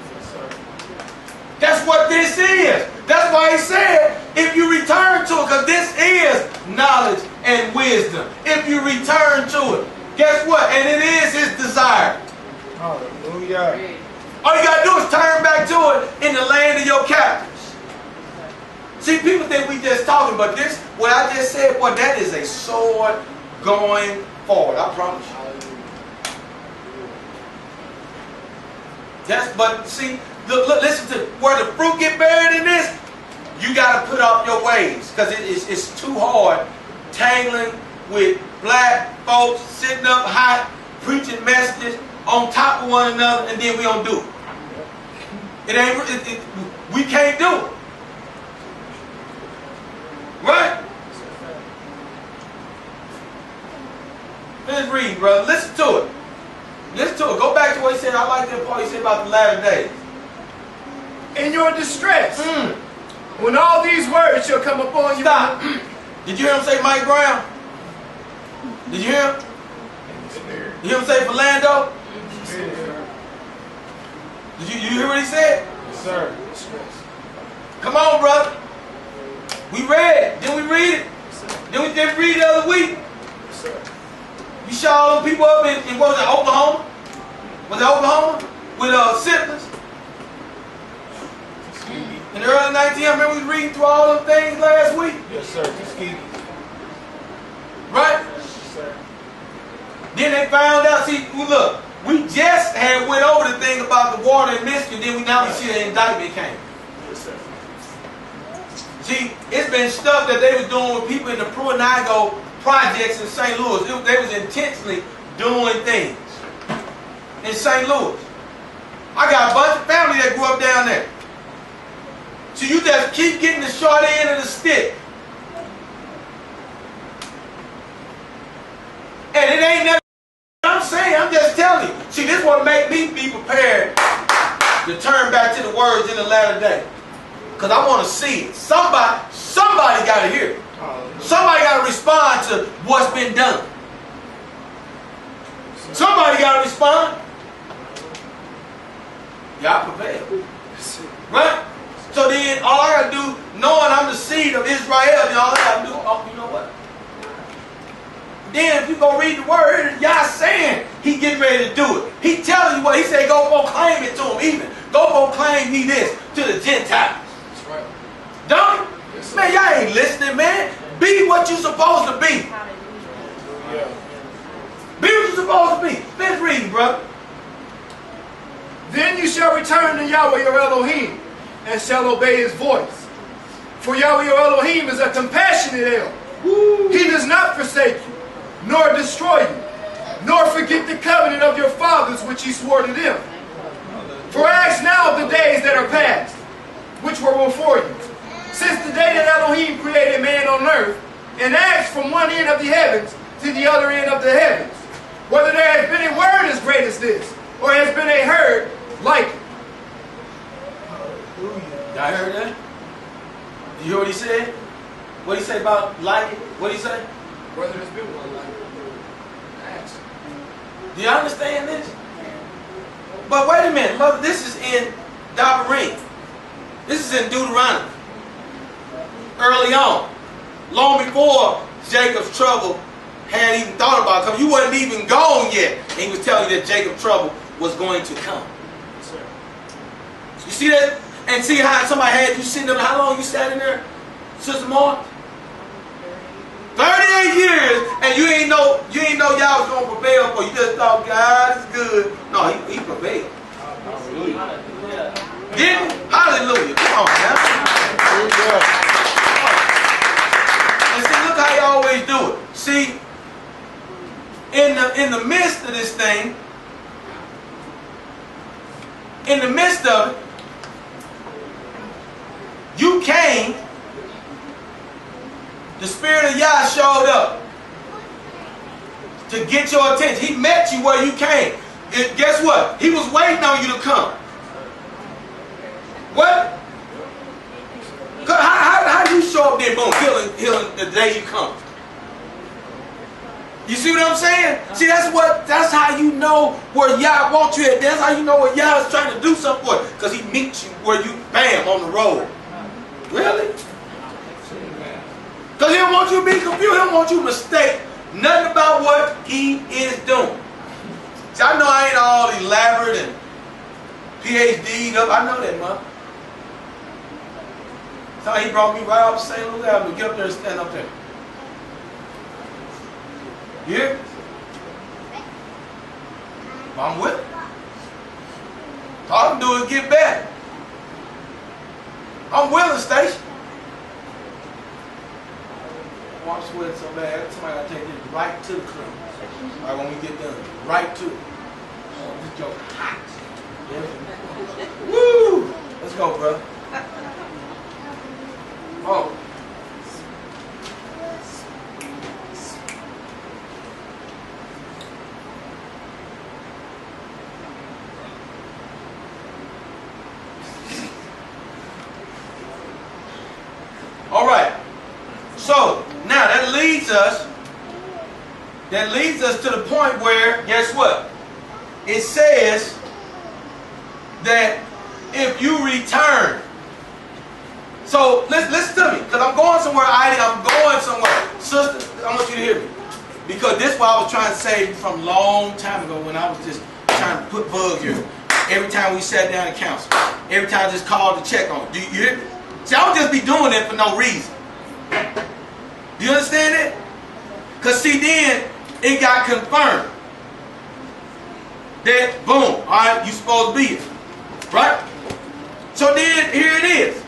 A: That's what this is. That's why he said, if you return to it, because this is knowledge and wisdom. If you return to it, guess what? And it is his desire.
C: Hallelujah.
A: All you got to do is turn back to it in the land of your captives. See, people think we just talking, but this, what I just said, boy, that is a sword going forward. I promise you. But see, look, listen to where the fruit get buried in this. You got to put off your ways, because it's too hard tangling with black folks sitting up hot, preaching messages on top of one another, and then we don't do it. We can't do it. Right? Let's read, brother. Listen to it. Listen to it. Go back to what he said. I like that part he said about the latter days.
D: In your distress, when all these words shall come upon you.
A: Stop. Did you hear him say Mike Brown? Did you hear him? Did you hear him say Philando? Did you hear what he said?
C: Yes, sir.
A: Come on, brother. We read. Didn't we read it? Didn't we read it the other week?
C: Yes, sir.
A: You shot all them people up in what was it, Oklahoma? Was it Oklahoma? With syphilis? In the early 1900s, I remember we was reading through all them things last week.
C: Yes, sir. Tuskegee.
A: Right?
C: Yes, sir.
A: Then they found out, see, look, we just had went over the thing about the water in Michigan, then we see the indictment came.
C: Yes, sir.
A: See, it's been stuff that they was doing with people in the Pro-Nago projects in St. Louis. They was intentionally doing things in St. Louis. I got a bunch of family that grew up down there. So you just keep getting the short end of the stick. And it ain't nothing I'm saying, I'm just telling you. See, this will make me be prepared to turn back to the words in the latter day. Because I want to see it. Somebody got to hear it. Somebody got to respond to what's been done. Somebody got to respond. Y'all prepared. Right? So then, all I got to do, knowing I'm the seed of Israel, then all I got to do, oh, you know what? Then if you go read the word, Yah saying he getting ready to do it. He telling you what, he said go proclaim it to him even. Go proclaim me this to the Gentiles.
C: That's right.
A: Don't he?
C: Yes,
A: Man, y'all ain't listening, man. Be what you supposed to be.
C: Yeah.
A: Be what you supposed to be. Let's read, brother.
D: Then you shall return to Yahweh your Elohim, and shall obey his voice. For Yahweh your Elohim is a compassionate El. He does not forsake you, nor destroy you, nor forget the covenant of your fathers which he swore to them. For ask now of the days that are past, which were before you, since the day that Elohim created man on earth, and asked from one end of the heavens to the other end of the heavens, whether there has been a word as great as this, or has been a heard like it.
A: Y'all heard that? You hear what he said? What did he say about like it? What did he say?
C: Whether there's been one like it. Ask.
A: Do you understand this? But wait a minute, mother, this is in Devarim. This is in Deuteronomy. Early on. Long before Jacob's trouble had even thought about it, because you wasn't even gone yet. And he was telling you that Jacob's trouble was going to come.
C: Yes, sir.
A: You see that? And see how somebody had you sitting there, how long you sat in there, Sister Moore? 38 years, and you ain't know y'all was gonna prevail for you. Just thought God is good. No, he prevailed.
C: Hallelujah.
A: Didn't he? Hallelujah. Come on, man. And see, look how he always do it. See, in the midst of this thing, in the midst of it, you came. The Spirit of Yah showed up to get your attention. He met you where you came. And guess what? He was waiting on you to come. What? How do you show up there, boom, healing the day you come? You see what I'm saying? See, that's how you know where Yah wants you at. That's how you know where Yah is trying to do something for you. Because he meets you where you, bam, on the road. Really? Because he don't want you to be confused. He don't want you to mistake nothing about what he is doing. See, I know I ain't all elaborate and PhD'd up. I know that, man. So he brought me right off St. Louis Avenue. Get up there and stand up there. You hear? I'm with him. All I can do is get back. I'm willing, Station. I'm sweating so bad. Somebody got to take this right to the club. All right, when we get done, right to it. Oh, this joke hot. Yeah. Woo! Let's go, brother. Oh. All right. So now that leads us to the point where, guess what? It says that if you return. So listen to me, because I'm going somewhere. I'm going somewhere. Sister, I want you to hear me. Because this is what I was trying to say from a long time ago when I was just trying to put bugs here. Every time we sat down and counsel. Every time I just called to check on it. Do you hear me? See, I would just be doing it for no reason. Do you understand it? Because see, then it got confirmed. That, boom, all right, you supposed to be it. Right? So then, here it is.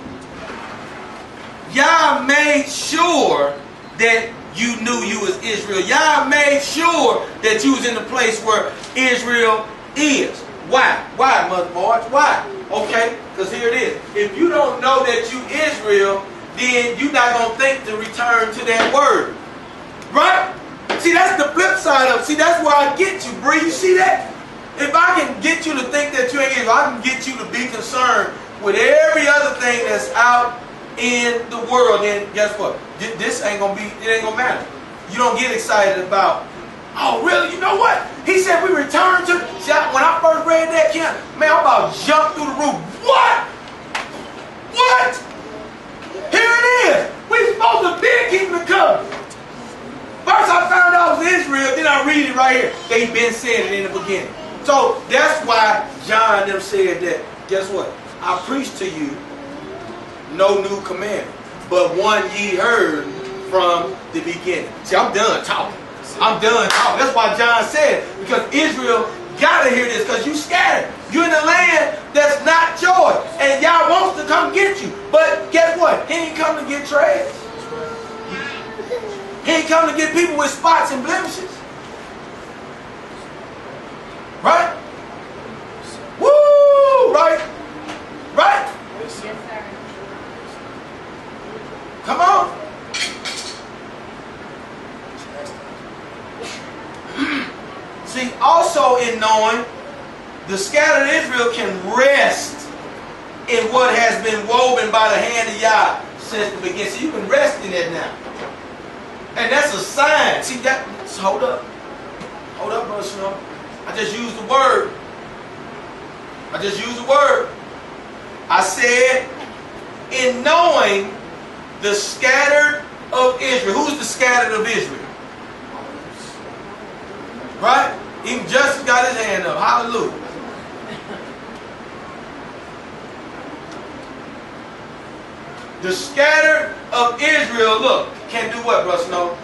A: Y'all made sure that you knew you was Israel. Y'all made sure that you was in the place where Israel is. Why? Why, Mother March? Why? Okay, because here it is. If you don't know that you Israel, then you're not going to think to return to that word. Right? See, that's the flip side of it. See, that's where I get you, Bree. You see that? If I can get you to think that you ain't Israel, I can get you to be concerned with every other thing that's out in the world, then guess what? This ain't going to be, it ain't going to matter. You don't get excited about, oh, really? You know what? He said we return to, see, when I first read that, man, I'm about to jump through the roof. What? What? Here it is. We supposed to be keeping the covenant. First I found out it was Israel, then I read it right here. They've been saying it in the beginning. So that's why John them said that, guess what? I preach to you no new commandment, but one ye heard from the beginning. See, I'm done talking. I'm done talking. That's why John said, because Israel got to hear this, because you scattered. You're in a land that's not yours, and y'all wants to come get you. But guess what? He ain't come to get trash. He ain't come to get people with spots and blemishes. Right? Woo! Right? Right? Come on. See, also in knowing, the scattered Israel can rest in what has been woven by the hand of Yah since the beginning. So you can rest in it now. And that's a sign. See that? Hold up. Hold up, Brother Snow. I just used the word. I just used the word. I said, in knowing the scattered of Israel. Who's the scattered of Israel? Right? Even Justice got his hand up. Hallelujah. The scattered of Israel, look, can do what, Brother Snow?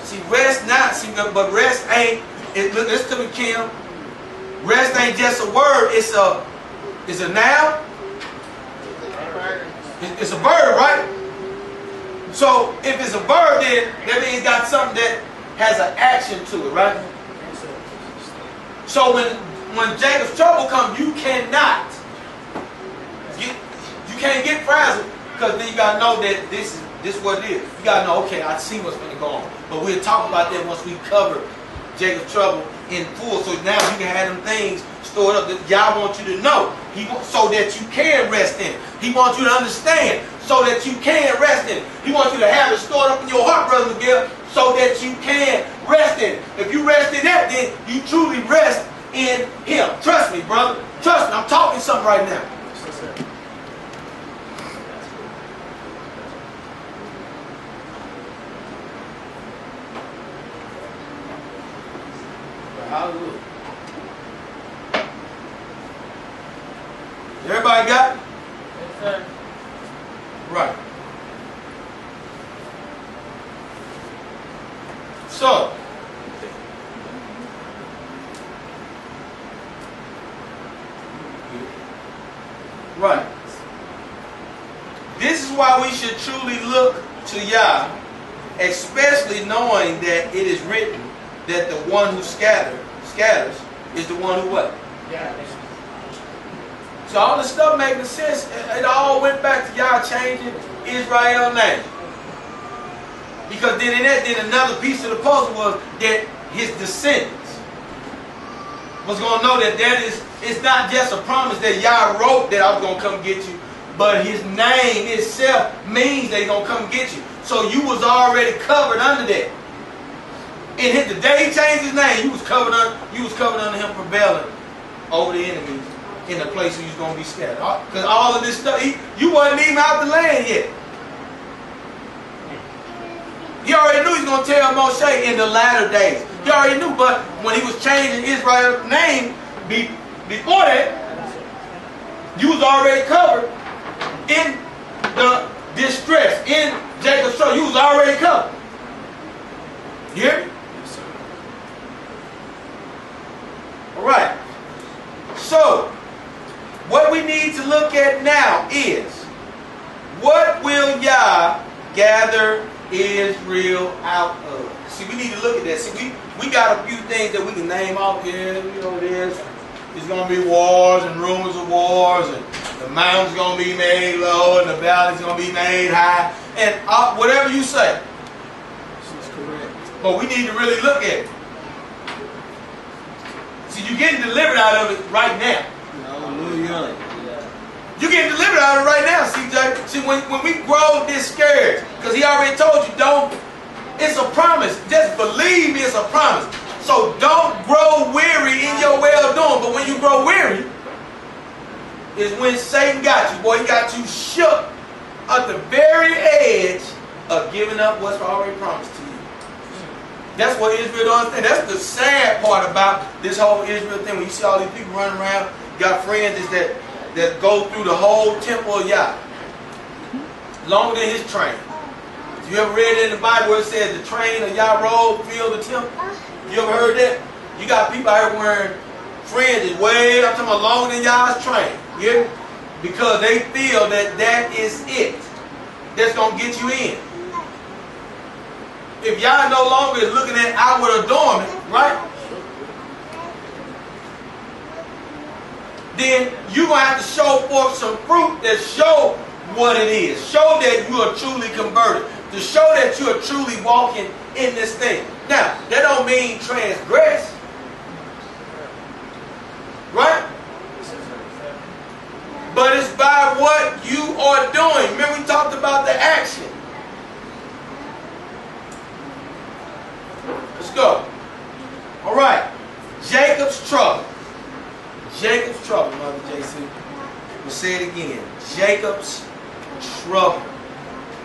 A: See, rest not, see, but rest ain't, listen to me, Kim. Rest ain't just a word, it's a noun. It's a verb, right? So if it's a verb, then that means it's got something that has an action to it, right? So when Jacob's trouble comes, you cannot you can't get frazzled, because then you gotta know that this is what it is. You gotta know, okay, I see what's gonna go on. But we'll talk about that once we cover Jacob's trouble in full. So now you can have them things stored up that Yah wants you to know. So that you can rest in it. He wants you to understand so that you can rest in it. He wants you to have it stored up in your heart, Brother Miguel, so that you can rest in it. If you rest in that, then you truly rest in Him. Trust me, brother. Trust me. I'm talking something right now. Hallelujah. Everybody got it?
B: Yes, sir.
A: Right. So, right. This is why we should truly look to Yah especially knowing that it is written that the one who scatters is the one who what?
F: Yeah.
A: So all this stuff making sense. It all went back to y'all changing Israel's name. Because then in that, then another piece of the puzzle was that his descendants was going to know that it's not just a promise that Yah wrote that I was going to come get you, but his name itself means they're going to come get you. So you was already covered under that. And the day he changed his name, you was covered under him prevailing over the enemies in the place where you was going to be scattered. Because all of this stuff, you wasn't even out the land yet. He already knew he was going to tell Moshe in the latter days. He already knew, but when he was changing Israel's name, before that, you was already covered in the distress, in Jacob's trouble. You was already covered. You hear me?
C: Yes, sir.
A: All right. So, what we need to look at now is, what will Yah gather Israel out of? See, we need to look at that. See, we got a few things that we can name off here. You know, there's going to be wars and rumors of wars, and the mountain's going to be made low, and the valley's going to be made high, and whatever you say.
C: This is correct.
A: But we need to really look at it. See, you're getting delivered out of it right now.
C: Hallelujah.
A: You're getting delivered out of it right now, CJ. See, when we grow discouraged, because he already told you, it's a promise. Just believe me, it's a promise. So don't grow weary in your well-doing. But when you grow weary, is when Satan got you. Boy, he got you shook at the very edge of giving up what's already promised to you. That's what Israel don't understand. That's the sad part about this whole Israel thing. When you see all these people running around, got friends that go through the whole temple of Yah, longer than his train. You ever read it in the Bible where it says the train of Yah road filled the temple? You ever heard that? You got people out here wearing fringes way, I'm talking about longer than Yah's train. You hear me? Because they feel that is it. That's going to get you in. If Yah no longer is looking at outward adornment, right? Then you're going to have to show forth some fruit that show what it is. Show that you are truly converted. To show that you are truly walking in this thing. Now, that don't mean transgress. Right? But it's by what you are doing. Remember we talked about the action. Let's go. All right. Jacob's trouble. Jacob's trouble, Mother JC. We'll say it again. Jacob's trouble.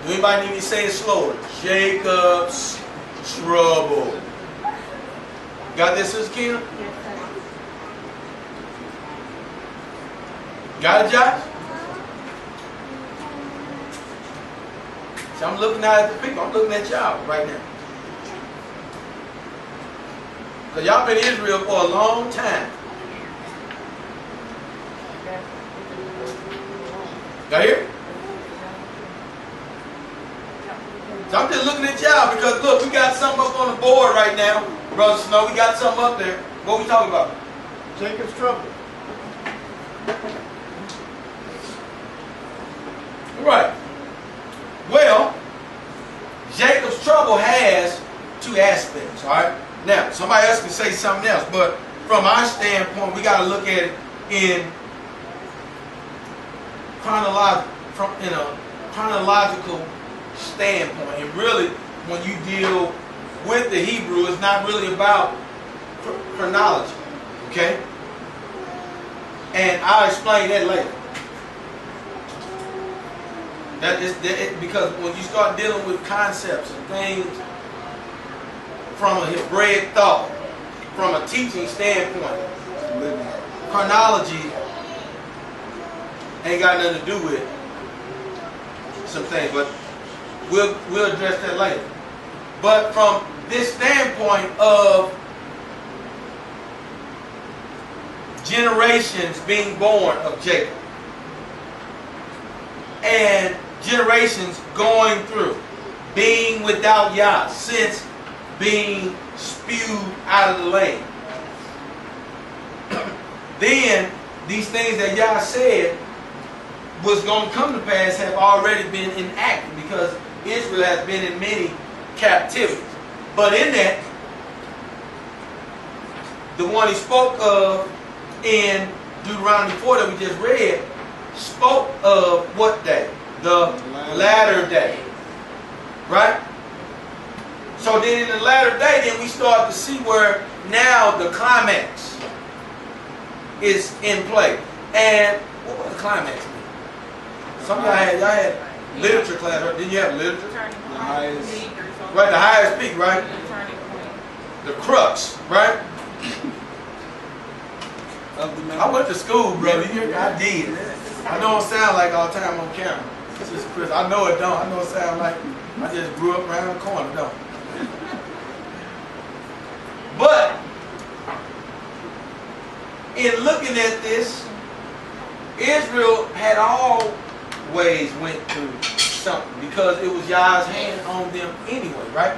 A: Do anybody need me to say it slower? Jacob's trouble. Got this, Sister Keena? Got it, Josh? So I'm looking at the people. I'm looking at y'all right now. Because y'all been in Israel for a long time. Y'all hear? So I'm just looking at y'all because look, we got something up on the board right now. Brother Snow, we got something up there. What we talking about?
E: Jacob's trouble.
A: Right. Well, Jacob's trouble has two aspects, all right? Now, somebody else can say something else, but from our standpoint, we got to look at it in a chronological standpoint. And really, when you deal with the Hebrew, it's not really about chronology, okay? And I'll explain that later. Because when you start dealing with concepts and things from a Hebraic thought, from a teaching standpoint, chronology ain't got nothing to do with some things, but we'll address that later. But from this standpoint of generations being born of Jacob and generations going through, being without Yah, since being spewed out of the land. Then these things that Yah said was going to come to pass have already been enacted, because Israel has been in many captivities. But in that, the one he spoke of in Deuteronomy 4 that we just read spoke of what day? The latter day. Right? So then in the latter day, then we start to see where now the climax is in play. And what was the climax mean? Some of y'all had literature class, right? Didn't you have literature?
C: The highest.
A: Right, the highest peak, right? The crux, right? I went to school, brother. I did. I know it sound like all the time on camera. It's just Chris. I know it don't. I know it sound like I just grew up around the corner, don't. But in looking at this, Israel had always went through something, because it was Yah's hand on them anyway, right?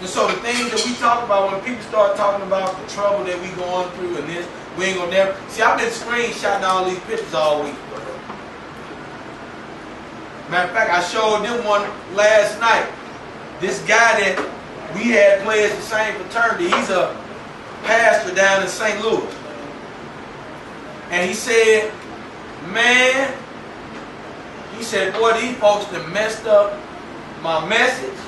A: And so the things that we talk about, when people start talking about the trouble that we going through and this, we ain't gonna never see. I've been screenshotting all these pictures all week. Matter of fact, I showed them one last night. This guy that we had pledged the same fraternity, he's a pastor down in St. Louis. And he said, man, he said, boy, these folks done messed up my message,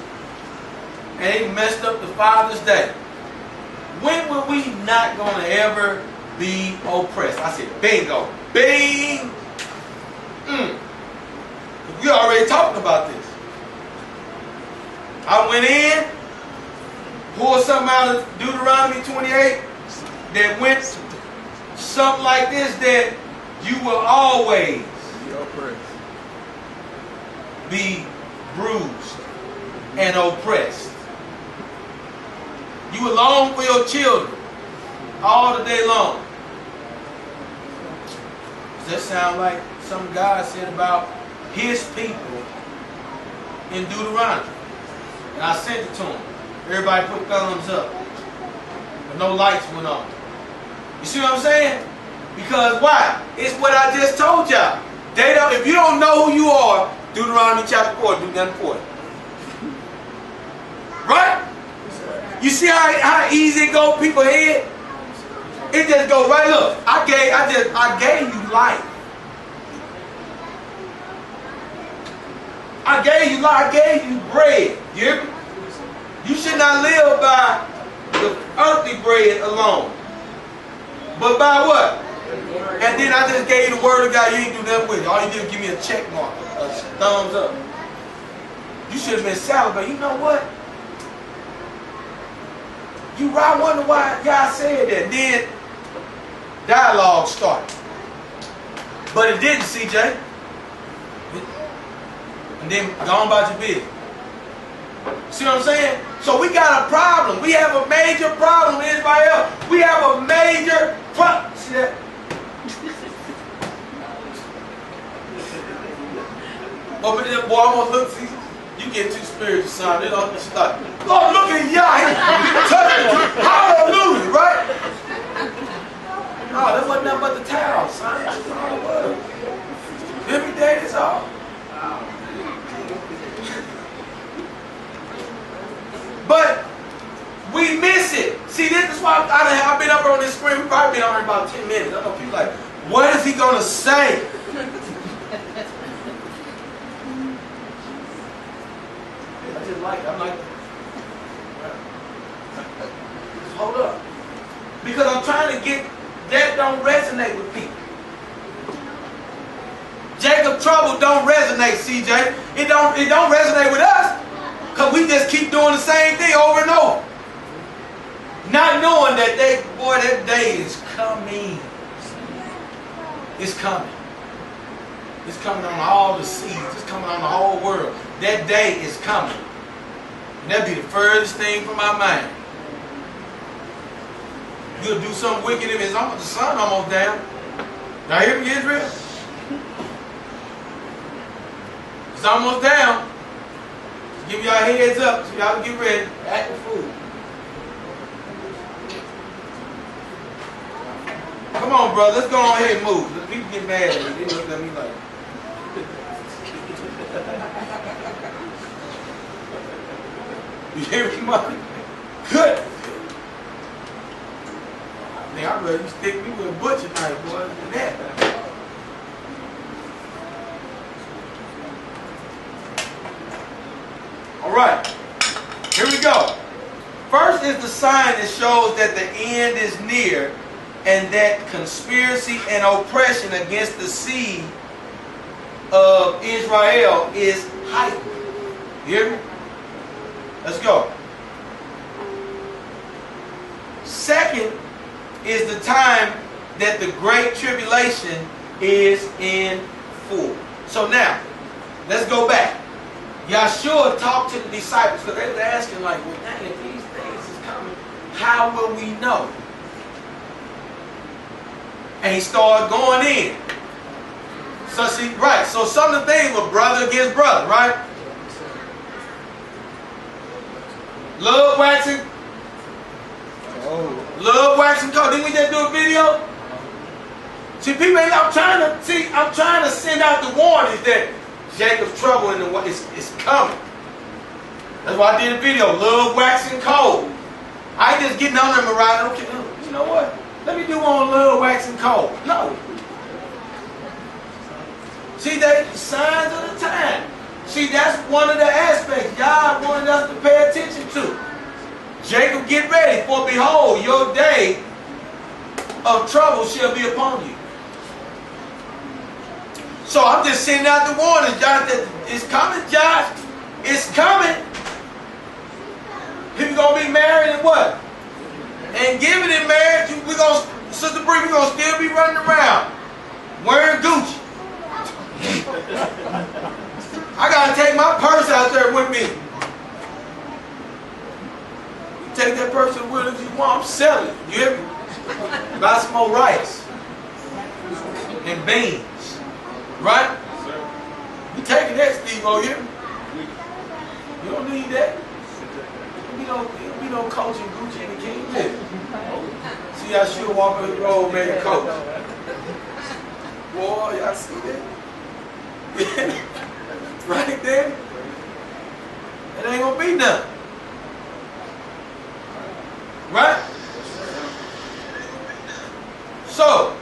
A: and they messed up the Father's Day. When were we not going to ever be oppressed? I said, bingo. Bing! We already talking about this. I went in, pulled something out of Deuteronomy 28 that went something like this, that you will always be bruised and oppressed. You will long for your children all the day long. Does that sound like something God said about his people in Deuteronomy? And I sent it to him. Everybody put thumbs up, but no lights went on. You see what I'm saying? Because why? It's what I just told y'all. They don't. If you don't know who you are, Deuteronomy chapter 4, do nothing for it. Right? You see how easy it go people's head? It just go right. Look, I gave you life. I gave you life. I gave you bread. You hear me? You should not live by the earthly bread alone, but by what? And then I just gave you the word of God. You ain't do nothing with it. All you did was give me a check mark, a thumbs up. You should have been salivating. You know what? I wonder why God said that. Then dialogue started. But it didn't, CJ. And then go on about your business. See what I'm saying? So we got a problem. We have a major problem in Israel. We have a major problem. See that? But that boy almost look, see, you get too spiritual, son. They don't start. Lord, look at Yah. Hallelujah, right? No, that wasn't nothing but the towel, son. That's all it was. Every day, that's all. But we miss it. See, this is why I've been up on this screen. We've probably been on here about 10 minutes. I know people like, what is he going to say? I just like it. I'm like, just hold up. Because I'm trying to get, that don't resonate with people. Jacob's trouble don't resonate, CJ. It don't resonate with us. Because we just keep doing the same thing over and over. Not knowing that that day is coming. It's coming. It's coming on all the seas. It's coming on the whole world. That day is coming. And that'd be the furthest thing from my mind. You'll do something wicked if the sun almost down. Now hear me, Israel? It's almost down. Give y'all heads up so y'all can get ready. Act the fool. Come on, brother. Let's go on ahead and move. People get mad at me. They look at me like. You hear me, mother? Good. Man, I'd rather you stick me with a butcher knife, boy, than that. All right. Here we go. First is the sign that shows that the end is near and that conspiracy and oppression against the seed of Israel is heightened. You hear me? Let's go. Second is the time that the great tribulation is in full. So now, let's go back. Yahshua talked to the disciples because they were asking like, well, dang, if these things is coming, how will we know? And he started going in. So see, right, so some of the things were brother against brother, right? Love waxing.
C: Oh.
A: Love waxing cold. Didn't we just do a video? See, people ain't, I'm trying to send out the warnings that Jacob's trouble in the way is coming. That's why I did a video. Love waxing cold. I ain't just getting on them and riding, okay, you know what? Let me do one on love waxing cold. No. See, they signs of the time. See, that's one of the aspects God wanted us to pay attention to. Jacob, get ready, for behold, your day of trouble shall be upon you. So I'm just sending out the warning, Josh, that it's coming, Josh. It's coming. People gonna be married and what? And giving in marriage, Sister Bree, we're gonna still be running around wearing Gucci. I gotta take my purse out there with me. You take that purse with you if you want. I'm selling. You hear me? Buy some more rice and beans. Right? You taking that, Steve, over here? You don't need that. You don't be no coach and Gucci and the King. See, I should walk on the road, man, coach. Boy, y'all see that? Right there? It ain't gonna be nothing. Right? So,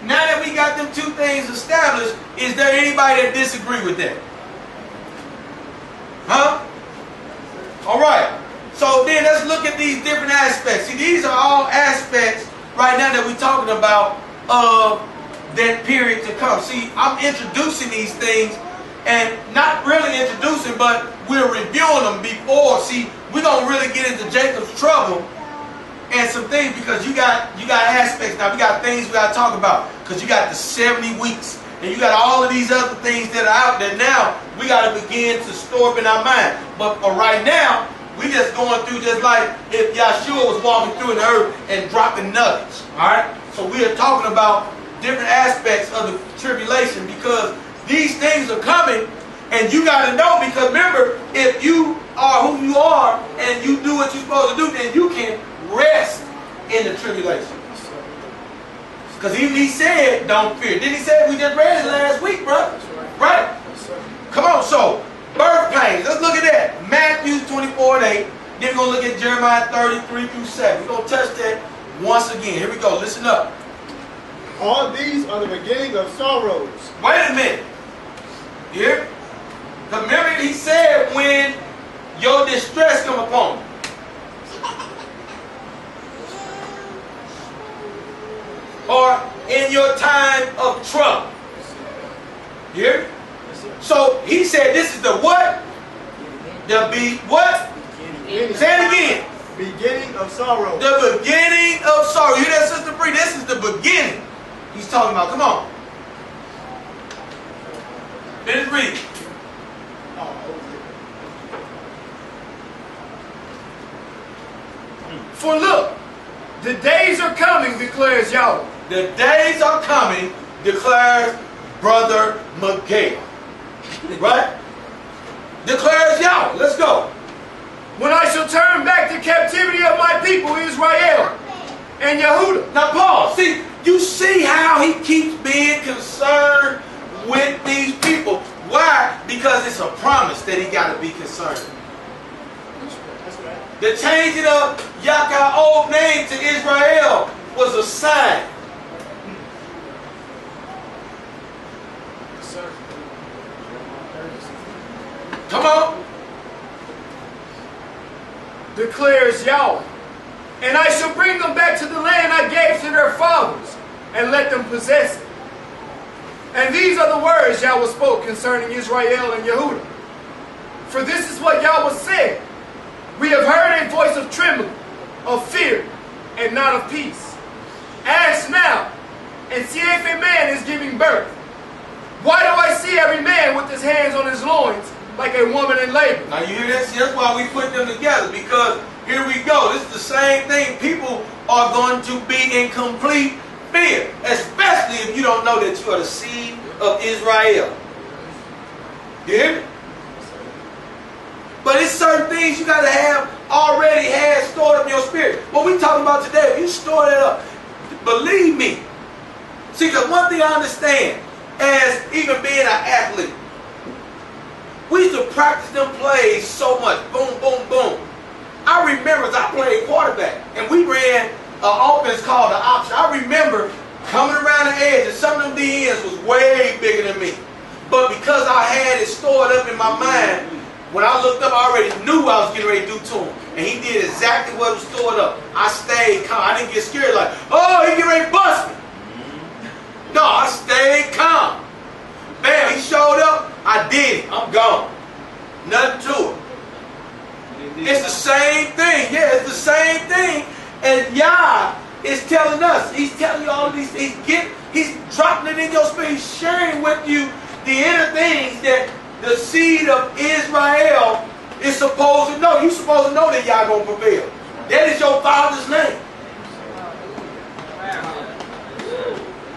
A: now that we got them two things established, is there anybody that disagree with that? Huh? All right. So then let's look at these different aspects. See, these are all aspects right now that we're talking about of that period to come. See, I'm introducing these things and not really introducing, but we're reviewing them before. See, we're going to really get into Jacob's trouble and some things because you got aspects now. We got things we got to talk about because you got the 70 weeks and you got all of these other things that are out there. Now we got to begin to store up in our mind. But right now we just going through just like if Yahshua was walking through the earth and dropping nuggets. All right. So we are talking about different aspects of the tribulation because these things are coming, and you got to know because remember, if you are who you are and you do what you're supposed to do, then you can rest in the tribulation. Because even he said, don't fear. Didn't he say, we just read it last week, bro? Right? Come on, so, birth pains. Let's look at that. Matthew 24:8. Then we're going to look at Jeremiah 33-7. We're going to touch that once again. Here we go. Listen up.
E: All these are the beginning of sorrows.
A: Wait a minute. Here? Because remember he said when your distress come upon you. Or in your time of trouble. Here? So he said this is the what? The what?
E: Beginning.
A: Say it again.
E: Beginning of sorrow.
A: The beginning of sorrow. You hear that, Sister Bree? This is the beginning he's talking about. Come on. Finish reading.
D: For look, the days are coming, declares Yahweh.
A: The days are coming, declares Brother Miguel. Right? Declares Yahweh. Let's go.
D: When I shall turn back the captivity of my people Israel and Yehudah.
A: Now Paul, see, you see how he keeps being concerned with these people. Why? Because it's a promise that he got to be concerned. The changing of Yahweh's old name to Israel was a sign. Come on.
D: Declares Yahweh. And I shall bring them back to the land I gave to their fathers, and let them possess it. And these are the words Yahweh spoke concerning Israel and Yehudah. For this is what Yahweh said. We have heard a voice of trembling, of fear, and not of peace. Ask now, and see if a man is giving birth. Why do I see every man with his hands on his loins, like a woman in labor?
A: Now you hear this? That's why we put them together, because here we go. This is the same thing. People are going to be in complete fear, especially if you don't know that you are the seed of Israel. You hear me? But it's certain things you got to have already had stored up in your spirit. What we talking about today, if you store that up, believe me. See, because one thing I understand, as even being an athlete, we used to practice them plays so much. Boom, boom, boom. I remember as I played quarterback, and we ran an offense called the option. I remember coming around the edge, and some of them DNs was way bigger than me. But because I had it stored up in my mind, when I looked up, I already knew what I was getting ready to do to him. And he did exactly what was stored up. I stayed calm. I didn't get scared like, oh, he getting ready to bust me. No, I stayed calm. Bam, he showed up. I did it. I'm gone. Nothing to it. It's the same thing. Yeah, it's the same thing. And Yah is telling us. He's telling you all of these things. He's dropping it in your spirit. He's sharing with you the inner things that the seed of Israel is supposed to know. You're supposed to know that Yah going to prevail. That is your father's name.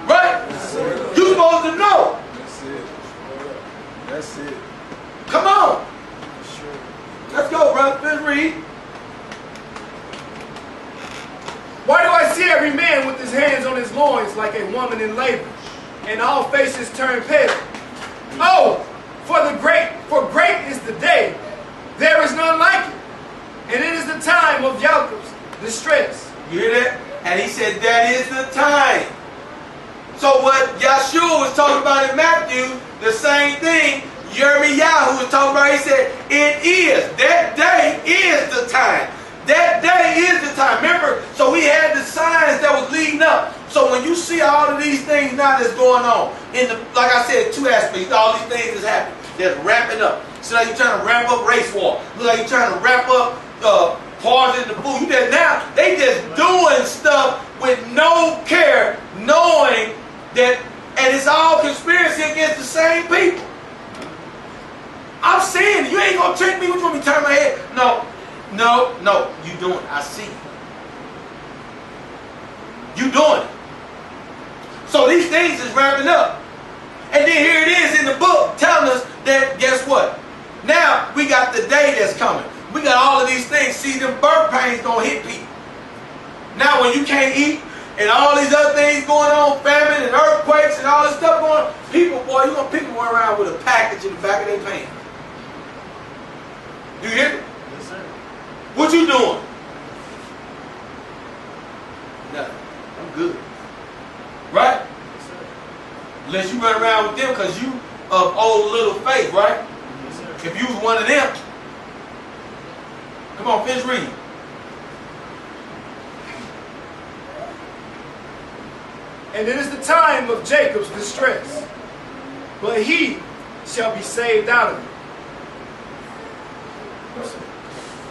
A: Right? You're supposed to know.
C: That's it. That's it.
A: Come on. Let's go, brother. Let's read.
D: Why do I see every man with his hands on his loins like a woman in labor, and all faces turn pale? Oh, for great is the day, there is none like it, and it is the time of Jacob's distress.
A: You hear that? And he said that is the time. So what Yahshua was talking about in Matthew, the same thing Yirmiyahu was talking about. He said, it is. That day is the time. That day is the time. Remember, so we had the signs that was leading up. So when you see all of these things now that's going on, like I said, two aspects, all these things that's happening, that's ramping up. So now you're trying to ramp up race war. Look like you're trying to ramp up poison the food. Now they just doing stuff with no care, knowing that, and it's all conspiracy against the same people. I'm saying, you ain't gonna trick me. What you want me to turn my head? No, you doing it. I see. You doing it. So these things is ramping up. And then here it is in the book telling us that, guess what? Now we got the day that's coming. We got all of these things. See, them birth pains gonna hit people. Now when you can't eat and all these other things going on, famine and earthquakes and all this stuff going on, people, boy, you gonna pick them around with a package in the back of their pants. Do you hear me?
B: Yes, sir.
A: What you doing? Nothing. I'm good. Right?
B: Yes, sir.
A: Unless you run around with them because you of old little faith, right?
B: Yes, sir.
A: If you was one of them. Come on, finish reading.
D: And it is the time of Jacob's distress, but he shall be saved out of it.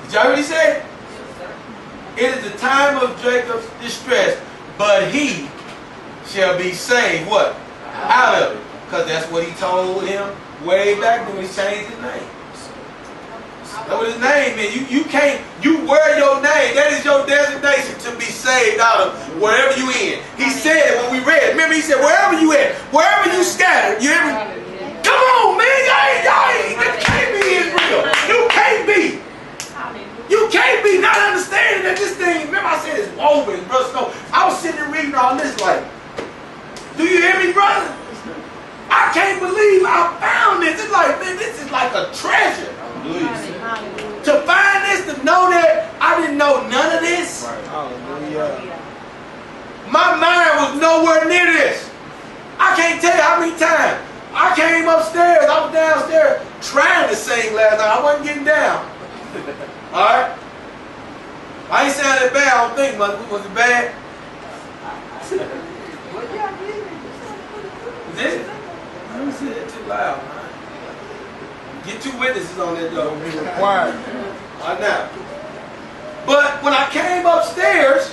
A: Did y'all hear what he said? It is the time of Jacob's distress, but he shall be saved, what? Out of it. Because that's what he told him way back when he changed his name. That's what his name is. You wear your name. That is your designation to be saved out of wherever you in. He said when we read, remember he said, wherever you at, wherever you scattered, you hear me? Come on, man, y'all ain't can't be Israel. me not understanding that this thing, remember I said it's woven, Brother Snow. I was sitting there reading all this like, do you hear me, brother? I can't believe I found this. It's like, man, this is like a treasure. To find this, to know that I didn't know none of this.
C: Hallelujah.
A: My mind was nowhere near this. I can't tell you how many times I came upstairs, I was downstairs trying to sing last night. I wasn't getting down. Alright? I ain't sounded bad, I don't think, but was it bad? Is it? Let me say that too loud, man. Get 2 witnesses on that though.
C: Be required.
A: I know. But when I came upstairs,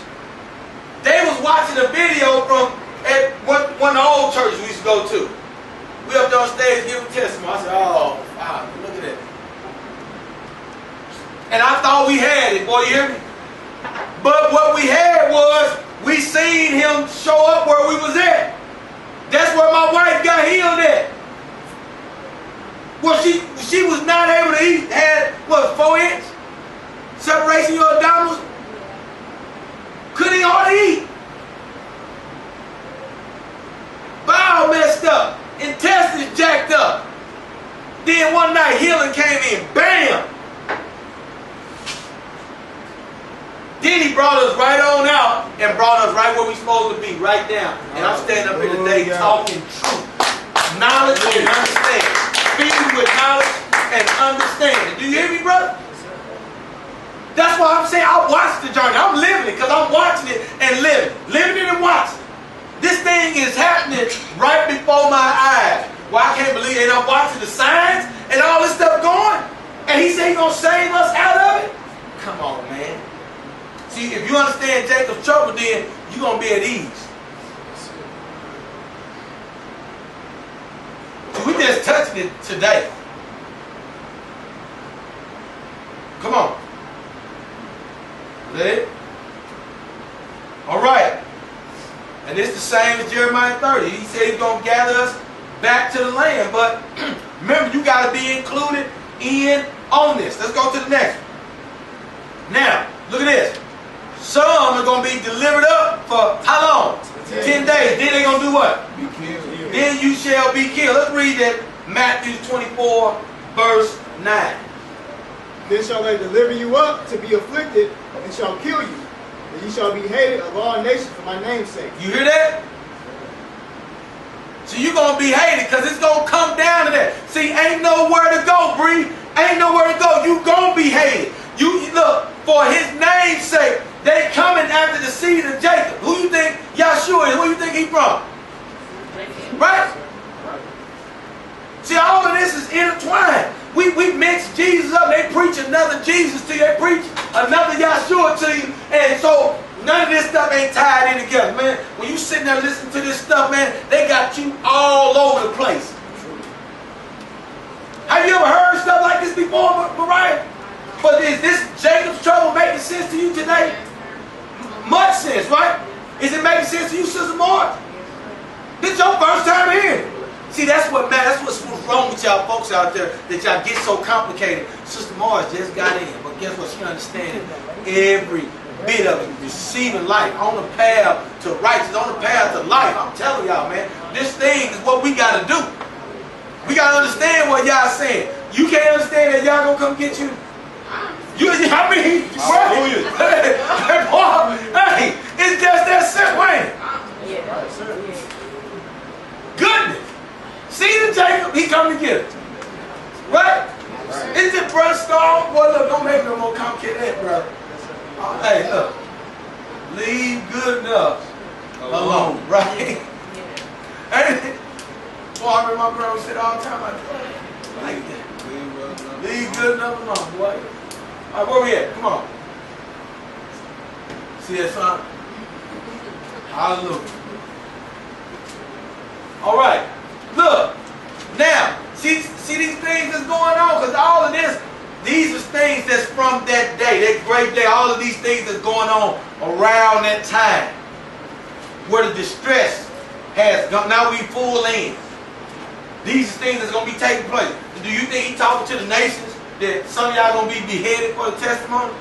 A: they was watching a video from at one of the old churches we used to go to. We up there on stage giving testimony. I said, oh, wow, look at that. And I thought we had it, boy, you hear me? But what we had was, we seen him show up where we was at. That's where my wife got healed at. Well, she was not able to eat, had, what, 4 inch? Separation of your abdominals? Couldn't hardly eat. Bowel messed up. Intestines jacked up. Then one night healing came in. Bam! Then he brought us right on out and brought us right where we supposed to be, right down. And I'm standing up here today talking truth. Knowledge and understanding. Speaking with knowledge and understanding. Do you hear me, brother? That's why I'm saying I watch the journey. I'm living it because I'm watching it and living. Living it and watching. This thing is happening right before my eyes. Well, I can't believe it. And I'm watching the signs and all this stuff going. And he said he's going to save us out of it? Come on, man. See, if you understand Jacob's trouble, then you're going to be at ease. See, we just touching it today. Come on. Is that it? All right. And it's the same as Jeremiah 30. He said he's going to gather us back to the land. But remember, you got to be included in on this. Let's go to the next one. Now, look at this. Some are going to be delivered up for how long? 10 days. Then they're going to do what?
C: Be killed.
A: Then you shall be killed. Let's read that. Matthew 24, verse 9.
E: Then shall they deliver you up to be afflicted, and shall kill you. And ye shall be hated of all nations for my name's sake.
A: You hear that? So you're going to be hated because it's going to come down to that. See, ain't nowhere to go, Bree. Ain't nowhere to go. You going to be hated. You look, for his name's sake, they coming after the seed of Jacob. Who you think Yahshua is? Who you think he from? Right? See, all of this is intertwined. We mix Jesus up. They preach another Jesus to you. They preach another Yahshua to you. And so none of this stuff ain't tied in together, man. When you sitting there listening to this stuff, man, they got you all over the place. Have you ever heard stuff like this before, Mariah? But is this Jacob's trouble making sense to you today? Much sense, right? Is it making sense to you, Sister Mark? This is your first time here. See, that's what, man, that's what's wrong with y'all folks out there, that y'all get so complicated. Sister Mars just got in, but guess what? She understands every bit of it. Receiving life, on the path to righteousness, on the path to life. I'm telling y'all, man, this thing is what we got to do. We got to understand what y'all saying. You can't understand that y'all going to come get you. I mean, hey, it's just that simple, ain't it? Goodness. See the Jacob, he come to get it. Right? Is it brother Star? Boy, look, don't make no more complicated that, brother. Hey, look. Leave good enough alone. Right? Boy, I remember my brother said all the time, like that. Leave good enough alone, boy. All right, where we at? Come on. See that, son? Hallelujah. All right. Look. Now, see these things that's going on? Because all of this, these are things that's from that day, that great day. All of these things that's going on around that time. Where the distress has gone. Now we full in. These are things that's going to be taking place. Do you think he talking to the nations? That some of y'all going to be beheaded for the testimony?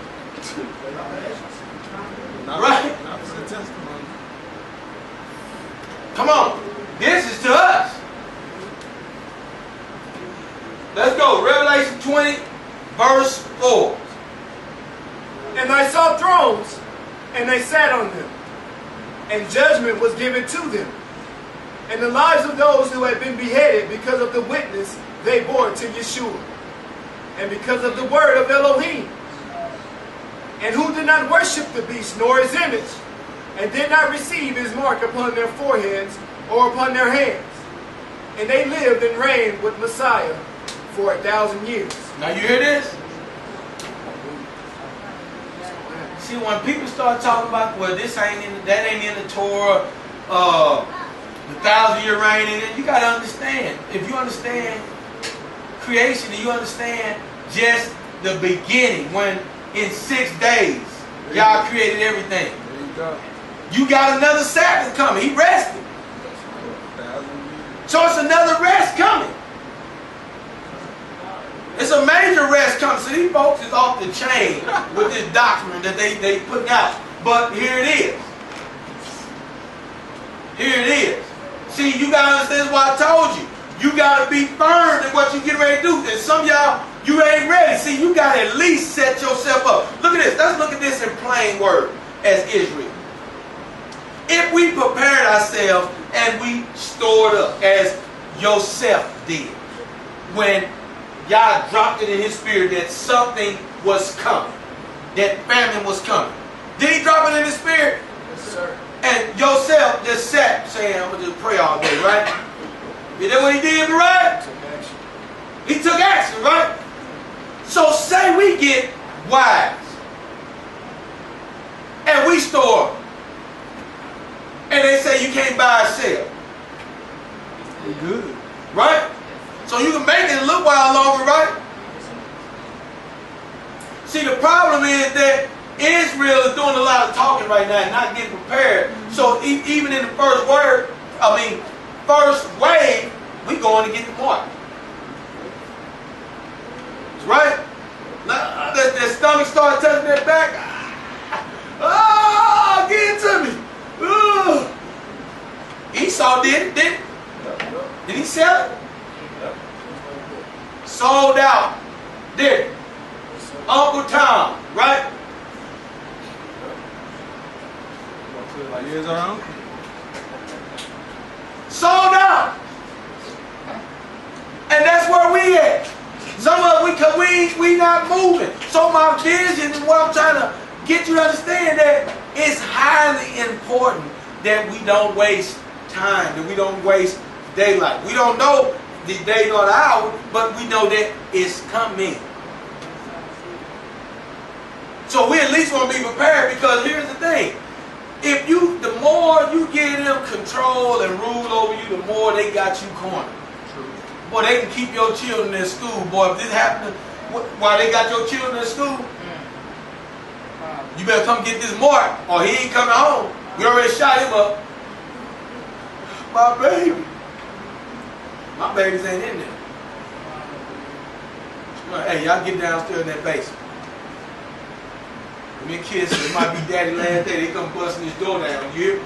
A: Right?
C: Not for the testimony.
A: Come on. This is to us. Let's go. Revelation 20, verse 4.
D: And I saw thrones, and they sat on them, and judgment was given to them. And the lives of those who had been beheaded because of the witness they bore to Yeshua, and because of the word of Elohim, and who did not worship the beast nor his image, and did not receive his mark upon their foreheads or upon their hands. And they lived and reigned with Messiah for 1,000 years.
A: Now you hear this? See, when people start talking about, well, this ain't in, that ain't in the Torah, the 1,000-year reign in it, you got to understand. If you understand creation and you understand just the beginning, when in 6 days y'all created everything.
C: There you go.
A: You got another Sabbath coming. He rested.
C: 1,000 years.
A: So it's another rest coming. It's a major rest coming. So these folks is off the chain with this doctrine that they putting out. But here it is. Here it is. See, you got to understand why I told you. You got to be firm in what you get ready to do. And some of y'all, you ain't ready. See, you got to at least set yourself up. Look at this. Let's look at this in plain word as Israel. If we prepared ourselves and we stored up as Joseph did, when Yah dropped it in his spirit that something was coming, that famine was coming. Did he drop it in his spirit?
D: Yes, sir.
A: And Joseph just sat saying, I'm going to just pray all day, right? Is that what he did, right? He took action, right? So say we get wise and we store and they say you can't buy or sell.
C: We good.
A: Right? So you can make it a little while longer, right? See, the problem is that Israel is doing a lot of talking right now and not getting prepared. So even in the first wave, we going to get the mark. Right? Now, their stomach started touching their back. Oh, get it to me. Ooh. Esau did it, didn't he? Did he sell it? Sold out. Did it? Uncle Tom, right?
C: Years around.
A: Sold out. And that's where we at. Some of us, we not moving. So my vision and what I'm trying to get you to understand that it's highly important that we don't waste time, that we don't waste daylight. We don't know the day nor the hour, but we know that it's coming. So we at least want to be prepared, because here's the thing. The more you give them control and rule over you, the more they got you cornered. Boy, they can keep your children in school. Boy, if this happened while they got your children in school, you better come get this mark or he ain't coming home. We already shot him up. My baby. My babies ain't in there. Hey, y'all get downstairs in that basement. Give me a kiss. It might be daddy last day. They come busting this door down. You hear me?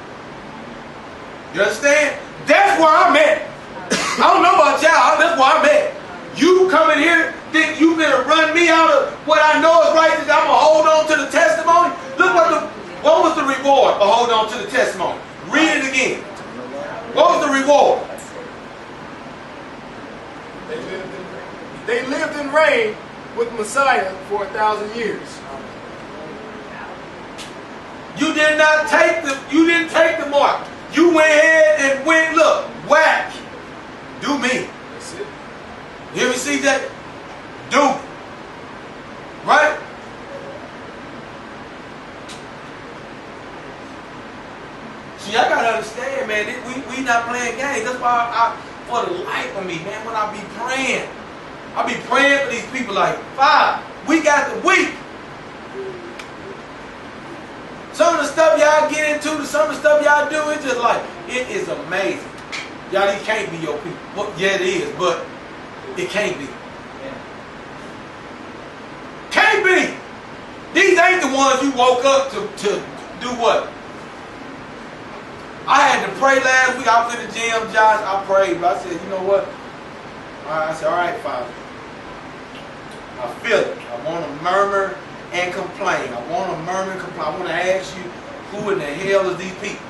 A: You understand? That's where I'm at. I don't know about y'all. That's where I'm at. You come in here, think you gonna run me out of what I know is right, that I'm gonna hold on to the testimony? Look what was the reward for holding on to the testimony? Read it again. What was the reward?
D: They lived and reigned with Messiah for 1,000 years.
A: You did not take you didn't take the mark. You went ahead and went, look, whack. Do me.
D: That's it.
A: You hear me, CJ? Do me. Right? See, I gotta understand, man, we not playing games. That's why for the life of me, man, when I be praying for these people like, Father, we got the week. Some of the stuff y'all get into, some of the stuff y'all do, it's just like, it is amazing. Y'all, these can't be your people. Well, yeah, it is, but it can't be. Can't be. These ain't the ones you woke up to do what? I had to pray last week. I was in the gym, Josh. I prayed, but I said, you know what? I said, all right, Father. I feel it. I want to murmur and complain. I want to murmur and complain. I want to ask you, who in the hell is these people?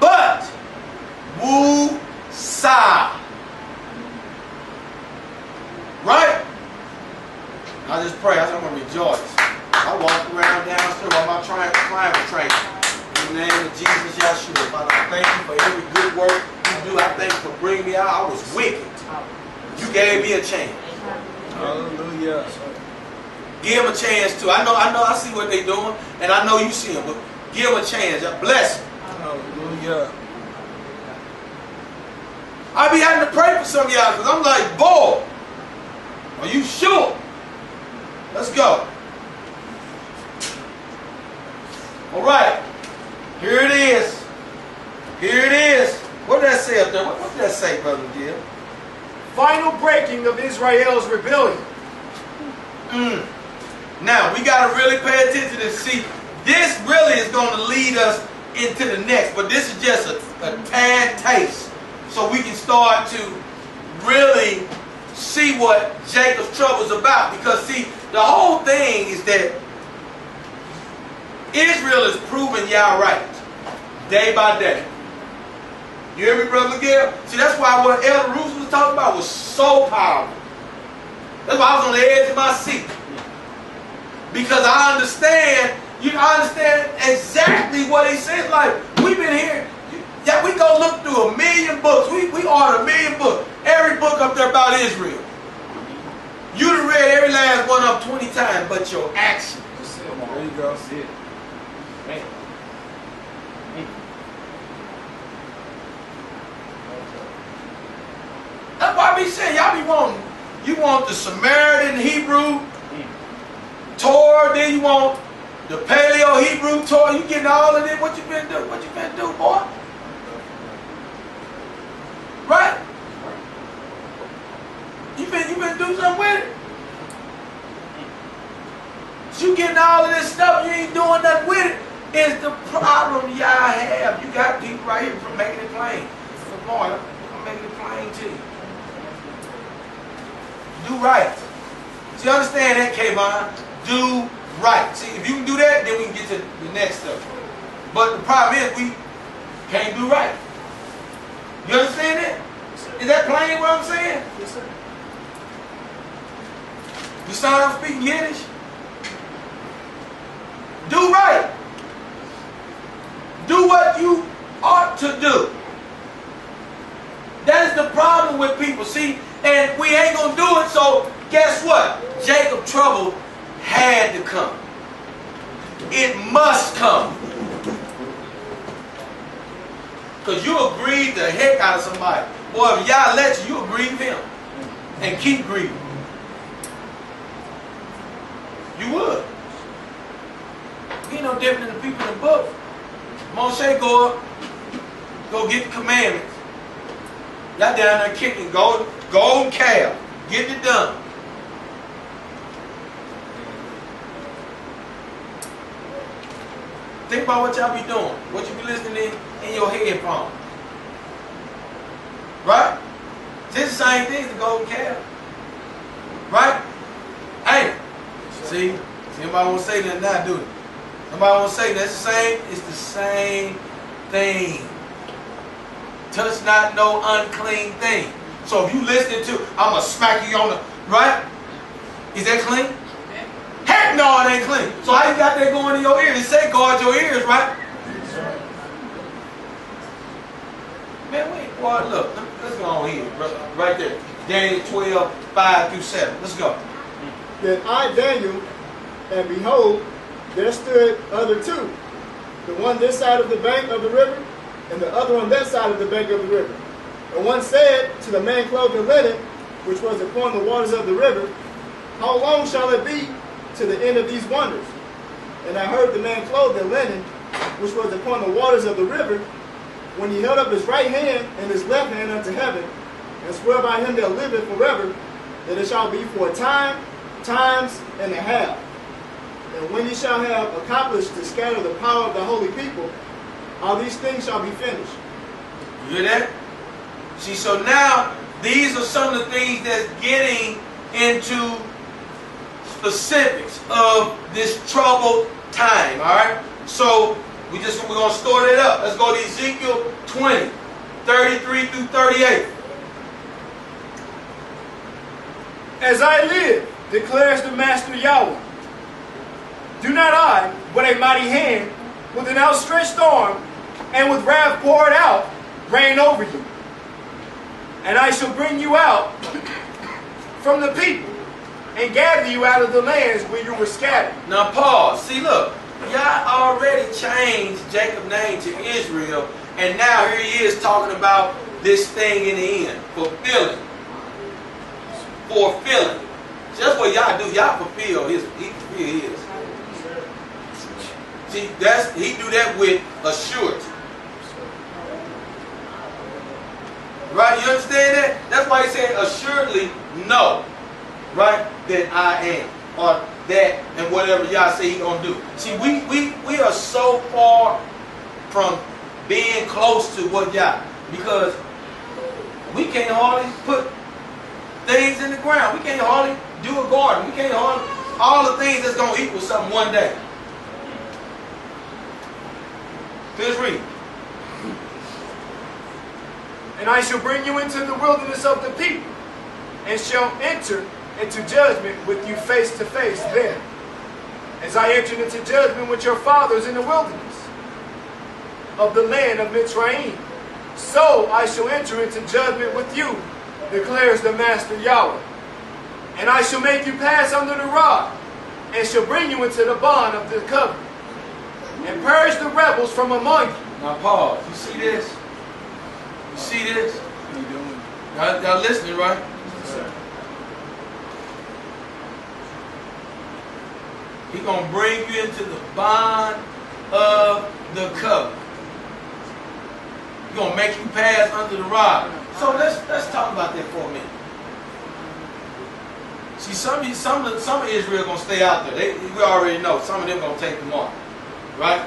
A: But, woo-sa. Right? I just pray. I said, I'm going to rejoice. I walked around downstairs while my climate training. In the name of Jesus, Yahshua. Father, I thank you for every good work you do. I thank you for bringing me out. I was wicked. You gave me a chance.
C: Hallelujah.
A: Give them a chance too. I know, I see what they're doing, and I know you see them, but give them a chance. Bless them.
C: Hallelujah.
A: I be having to pray for some of y'all because I'm like, boy, are you sure? Let's go. All right. Here it is. Here it is. What did that say up there? What did that say, Brother Jim?
D: Final breaking of Israel's rebellion.
A: Now, we got to really pay attention and see. This really is going to lead us into the next. But this is just a tad taste. So we can start to really see what Jacob's trouble is about. Because, see, the whole thing is that Israel is proving y'all right. Day by day. You hear me, Brother Miguel? See, that's why what Elder Roos was talking about was so powerful. That's why I was on the edge of my seat. Because I understand exactly what he says. Like, we've been here. Yeah, we go look through 1,000,000 books. We ordered 1,000,000 books. Every book up there about Israel. You done read every last one up 20 times, but your action.
C: There you go.
B: That's it. Man.
A: That's why I be saying, y'all be wanting, you want the Samaritan Hebrew Torah, then you want the Paleo Hebrew Torah. You getting all of it. What you been doing? What you been doing, boy? Right? You been doing something with it. You getting all of this stuff, you ain't doing nothing with it. Is the problem y'all have. You got people right here from making it plain. Good morning. I'm making it plain to you. Do right. See, understand that, Kayvon? Do right. See, if you can do that, then we can get to the next stuff. But the problem is we can't do right. You understand that? Is that plain what I'm saying?
D: Yes, sir.
A: You start off speaking Yiddish? Do right. Do what you ought to do. That is the problem with people. See, and we ain't going to do it, so guess what? Jacob's trouble had to come. It must come. Because you grieve the heck out of somebody. Boy, if y'all let you, you'll grieve him. And keep grieving. You would. You ain't no different than the people in the book. Moshe go up, go get the commandments. Y'all down there kicking golden calf, getting it done. Think about what y'all be doing, what you be listening in your headphones. Right? It's the same thing as the golden calf. Right? Ain't it? See, anybody want to say that now, do it. Somebody want to say that's the same? It's the same thing. Touch not no unclean thing. So if you listening to, I'm going to smack you on the, right? Is that clean? Heck no, it ain't clean. So how you got that going in your ears? It say guard your ears, right? Man, wait, boy, look. Let's go on here, right there. Daniel 12, 5 through 7. Let's go.
E: Then I, Daniel, and behold, there stood other two, the one this side of the bank of the river, and the other on that side of the bank of the river. And one said to the man clothed in linen, which was upon the waters of the river, how long shall it be to the end of these wonders? And I heard the man clothed in linen, which was upon the waters of the river, when he held up his right hand and his left hand unto heaven, and swore by him that liveth forever, that it shall be for a time, times and a half, And when ye shall have accomplished to scatter the power of the holy people, all these things shall be finished.
A: You hear that? See, so now these are some of the things that's getting into specifics of this troubled time. All right. So we're gonna store that up. Let's go to Ezekiel 20, 33 through 38.
D: As I live, declares the Master Yahweh, do not I, with a mighty hand, with an outstretched arm, and with wrath poured out, reign over you. And I shall bring you out from the people, and gather you out of the lands where you were scattered.
A: Now pause. See, look, y'all already changed Jacob's name to Israel, and now here he is talking about this thing in the end, fulfilling. Fulfilling. See, that's what y'all do. Y'all fulfill his. He fulfill his. See, he do that with assurance. Right? You understand that? That's why he said assuredly no. Right? That I am. Or that and whatever y'all say he gonna do. See, we are so far from being close to what y'all, because we can't hardly put things in the ground. We can't hardly do a garden. We can't hardly all the things that's gonna equal something one day. Let's read.
D: And I shall bring you into the wilderness of the people, and shall enter into judgment with you face to face there, as I entered into judgment with your fathers in the wilderness of the land of Mitzrayim. So I shall enter into judgment with you, declares the Master Yahweh. And I shall make you pass under the rod, and shall bring you into the bond of the covenant, and purge the rebels from among you.
A: Now pause. You see this? You see this?
C: What are you doing?
A: Y'all listening, right?
C: Yes, sir.
A: He's going to bring you into the bond of the covenant. He's going to make you pass under the rod. So let's talk about that for a minute. See, some of Israel going to stay out there. We already know. Some of them going to take the mark. Right?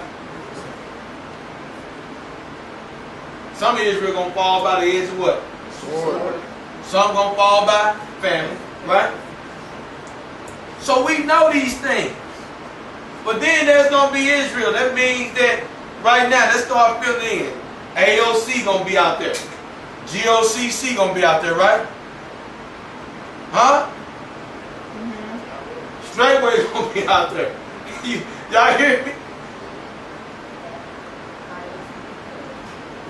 A: Some of Israel going to fall by the edge of what?
C: Sword.
A: Some going to fall by famine. Right? So we know these things. But then there's going to be Israel. That means that right now, let's start filling in. AOC going to be out there. GOCC going to be out there, right? Huh? Straightway going to be out there. Y'all hear me?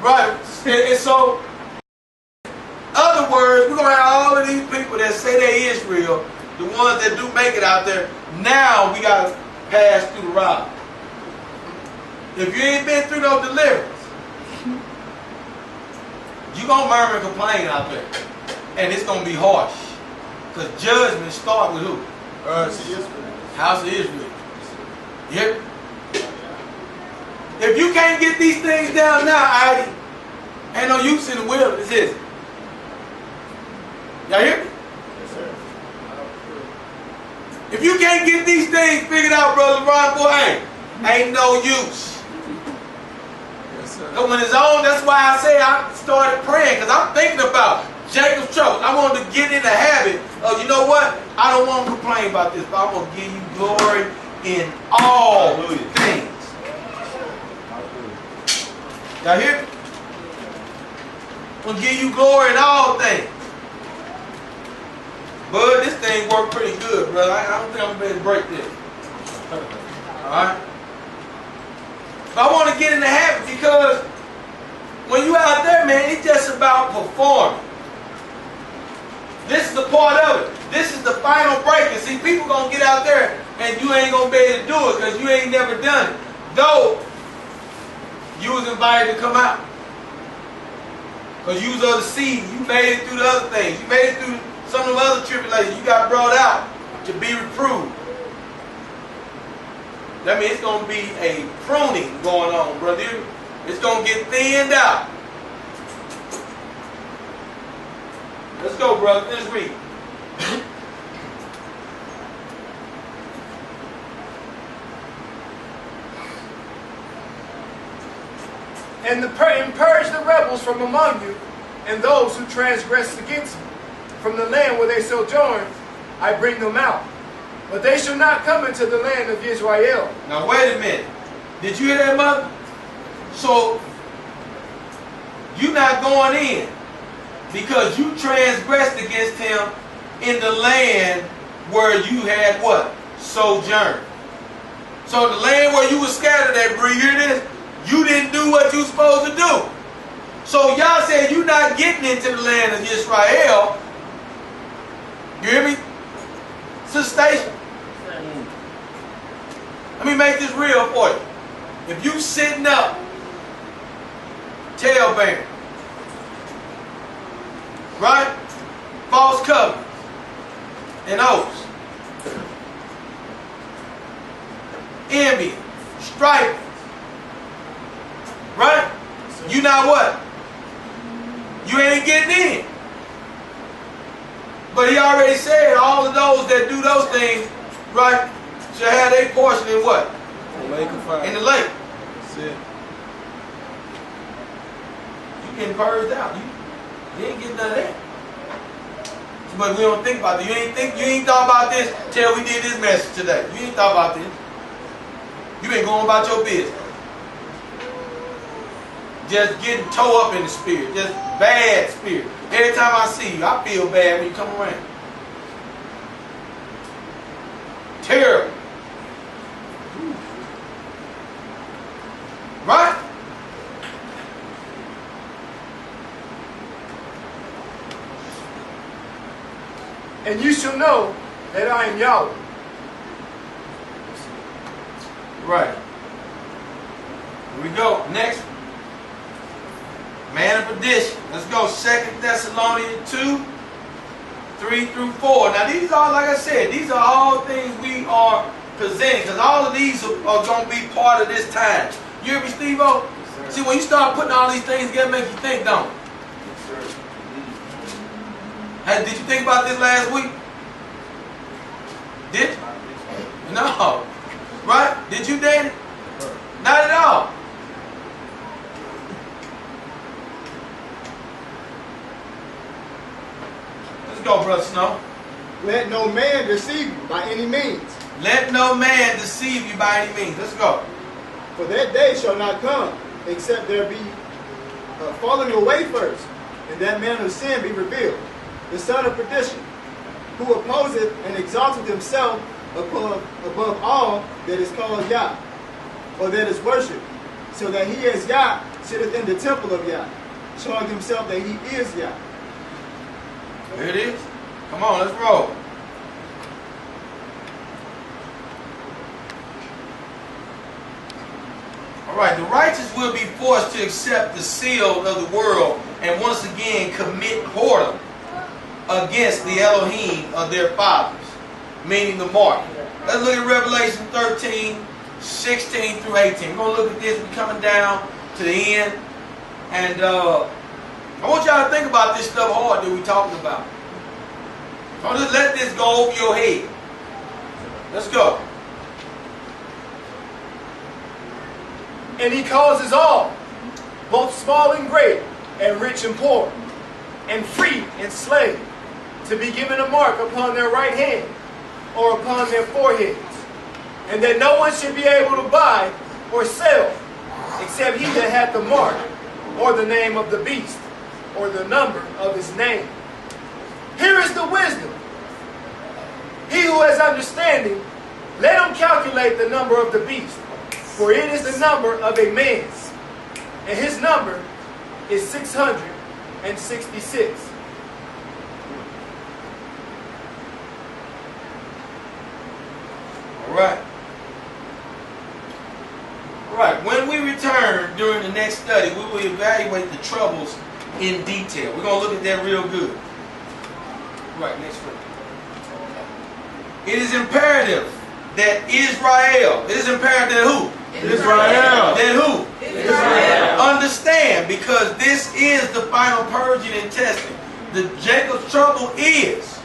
A: Right. And so, in other words, we're going to have all of these people that say they're Israel, the ones that do make it out there. Now we got to pass through the rod. If you ain't been through no deliverance, you're going to murmur and complain out there. And it's going to be harsh. Because judgment starts with who?
C: Us.
A: House of Israel. Yep. If you can't get these things down now, ain't no use in the wilderness, is it? Y'all hear me?
E: Yes, sir.
A: If you can't get these things figured out, Brother Ron, boy, ain't no use.
C: Yes, sir.
A: Because when it's on, that's why I say I started praying, because I'm thinking about Jacob's trouble. I wanted to get in the habit of, you know what? I don't want to complain about this, but I'm going to give you glory in all things. Y'all hear me? I'm going to give you glory in all things. But this thing worked pretty good, brother. I don't think I'm going to be able to break this. Alright? But I want to get in the habit, because when you out there, man, it's just about performing. This is the part of it. This is the final break. And see, people going to get out there and you ain't going to be able to do it because you ain't never done it. Though, you was invited to come out. Because you was of the seed. You made it through the other things. You made it through some of the other tribulations. You got brought out to be reproved. That means it's going to be a pruning going on, brother. It's going to get thinned out. Let's go, brother. Let's read.
D: and purge the rebels from among you, and those who transgress against me. From the land where they sojourn, I bring them out. But they shall not come into the land of Israel.
A: Now wait a minute. Did you hear that, mother? So, you're not going in because you transgressed against him in the land where you had what? Sojourn. So the land where you were scattered at, Bree, hear this? You didn't do what you were supposed to do. So y'all said you're not getting into the land of Israel. You hear me? Sister Station. Let me make this real for you. If you sitting up, tail bearing, right? False covenants and oaths, envy, strife, right? You not what? You ain't getting in. But he already said all of those that do those things, right, shall have their portion in what?
C: The lake of fire.
A: In the lake.
C: That's it.
A: You getting purged out. You ain't getting none of that. But we don't think about it. You ain't thought about this till we did this message today. You ain't thought about this. You been going about your business. Just getting toe up in the spirit. Just bad spirit. Every time I see you, I feel bad when you come around. Terrible. Right?
D: And you shall know that I am Yahweh.
A: Right. Here we go. Next. Man of perdition. Let's go. 2 Thessalonians 2, 3 through 4. Now these are, like I said, these are all things we are presenting, because all of these are going to be part of this time. You hear me, Steve-O?
B: Yes,
A: See, when you start putting all these things together, it makes you think, don't it?
B: Yes, sir.
A: Hey, did you think about this last week? Did you? No. Right? Did you, Danny? Not at all. Let's go, Brother Snow.
E: Let no man deceive you by any means.
A: Let no man deceive you by any means. Let's go.
E: For that day shall not come, except there be falling away first, and that man of sin be revealed, the son of perdition, who opposeth and exalteth himself above all that is called Yah, or that is worshipped, so that he as Yah sitteth in the temple of Yah, showing himself that he is Yah.
A: Here it is. Come on, let's roll. All right, the righteous will be forced to accept the seal of the world and once again commit whoredom against the Elohim of their fathers, meaning the mark. Let's look at Revelation 13, 16 through 18. We're going to look at this. We're coming down to the end. And I want y'all to think about this stuff hard that we're talking about. Don't just let this go over your head. Let's go.
D: And he causes all, both small and great, and rich and poor, and free and slave, to be given a mark upon their right hand, or upon their foreheads, and that no one should be able to buy or sell, except he that hath the mark, or the name of the beast, or the number of his name. Here is the wisdom. He who has understanding, let him calculate the number of the beast, for it is the number of a man, and his number is 666.
A: All right. All right. When we return during the next study, we will evaluate the troubles in detail. We're going to look at that real good. All right, next one. It is imperative that Israel, it is imperative that who?
C: Israel.
A: That who?
F: Israel.
A: Understand, because this is the final purging and testing. The Jacob's trouble is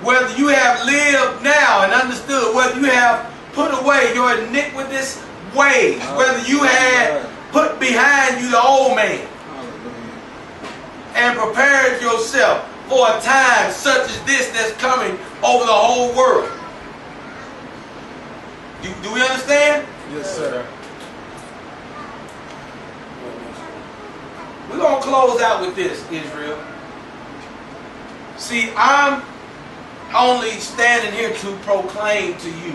A: whether you have lived now and understood, whether you have put away your iniquitous ways, whether you had put behind you the old man
C: Hallelujah.
A: and prepare yourself for a time such as this that's coming over the whole world. Do we understand?
C: Yes, sir.
A: We're going to close out with this, Israel. See, I'm only standing here to proclaim to you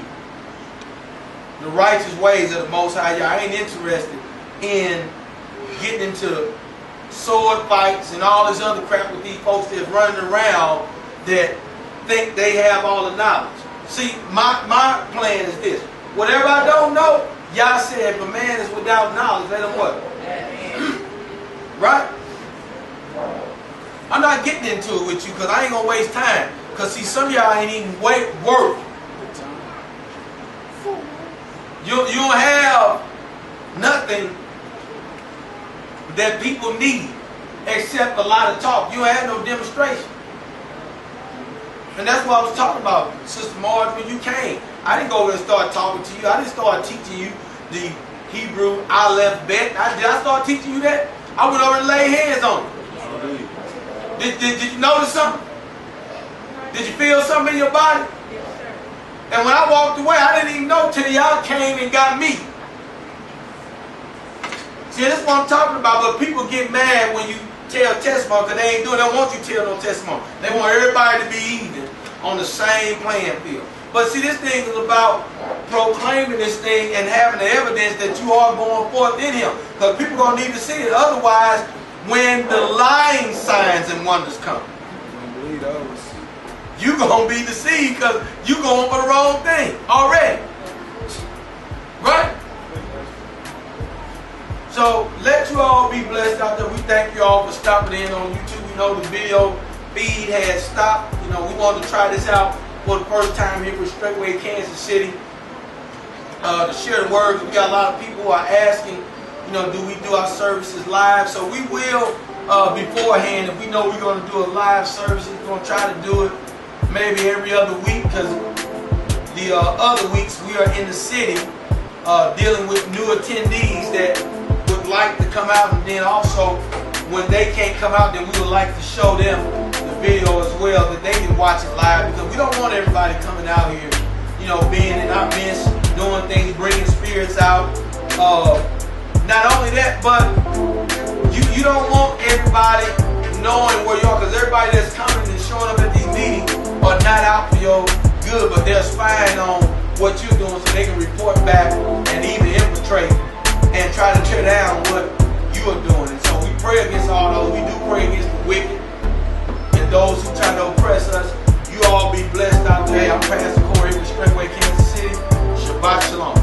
A: the righteous ways of the Most High. I ain't interested in getting into sword fights and all this other crap with these folks that's running around that think they have all the knowledge. See, my plan is this. Whatever I don't know, Yah said, if a man is without knowledge, let him what? Right? I'm not getting into it with you because I ain't going to waste time. Because see, some of y'all ain't even worth. You don't have nothing that people need except a lot of talk. You don't have no demonstration. And that's what I was talking about, Sister Marge, when you came. I didn't go over and start talking to you. I didn't start teaching you the Hebrew Aleph Bet. Did I start teaching you that? I went over and laid hands on you. Did you notice something? Did you feel something in your body? And when I walked away, I didn't even know till y'all came and got me. See, that's what I'm talking about. But people get mad when you tell testimony because they ain't doing. They don't want you to tell no testimony. They want everybody to be even on the same playing field. But see, this thing is about proclaiming this thing and having the evidence that you are going forth in Him. Because people are going to need to see it. Otherwise, when the lying signs and wonders come,
C: Don't believe those.
A: you're going to be deceived because you're going for the wrong thing already. Right? So, let you all be blessed out there. We thank you all for stopping in on YouTube. We know the video feed has stopped. You know, we wanted to try this out for the first time here with Straightway Kansas City. To share the word. We got a lot of people who are asking, you know, do we do our services live? So we will, beforehand, if we know we're going to do a live service, we're going to try to do it maybe every other week, because the other weeks we are in the city dealing with new attendees that would like to come out, and then also when they can't come out, then we would like to show them the video as well, that they can watch it live, because we don't want everybody coming out here, you know, being in our midst, doing things, bringing spirits out. Not only that, but you don't want everybody knowing where you are, because everybody that's coming and showing up at these meetings are not out for your good, but they're spying on what you're doing so they can report back and even infiltrate and try to tear down what you are doing. And so we pray against all those. We do pray against the wicked and those who try to oppress us. You all be blessed out there. I'm Pastor Corey with Straightway Kansas City. Shabbat Shalom.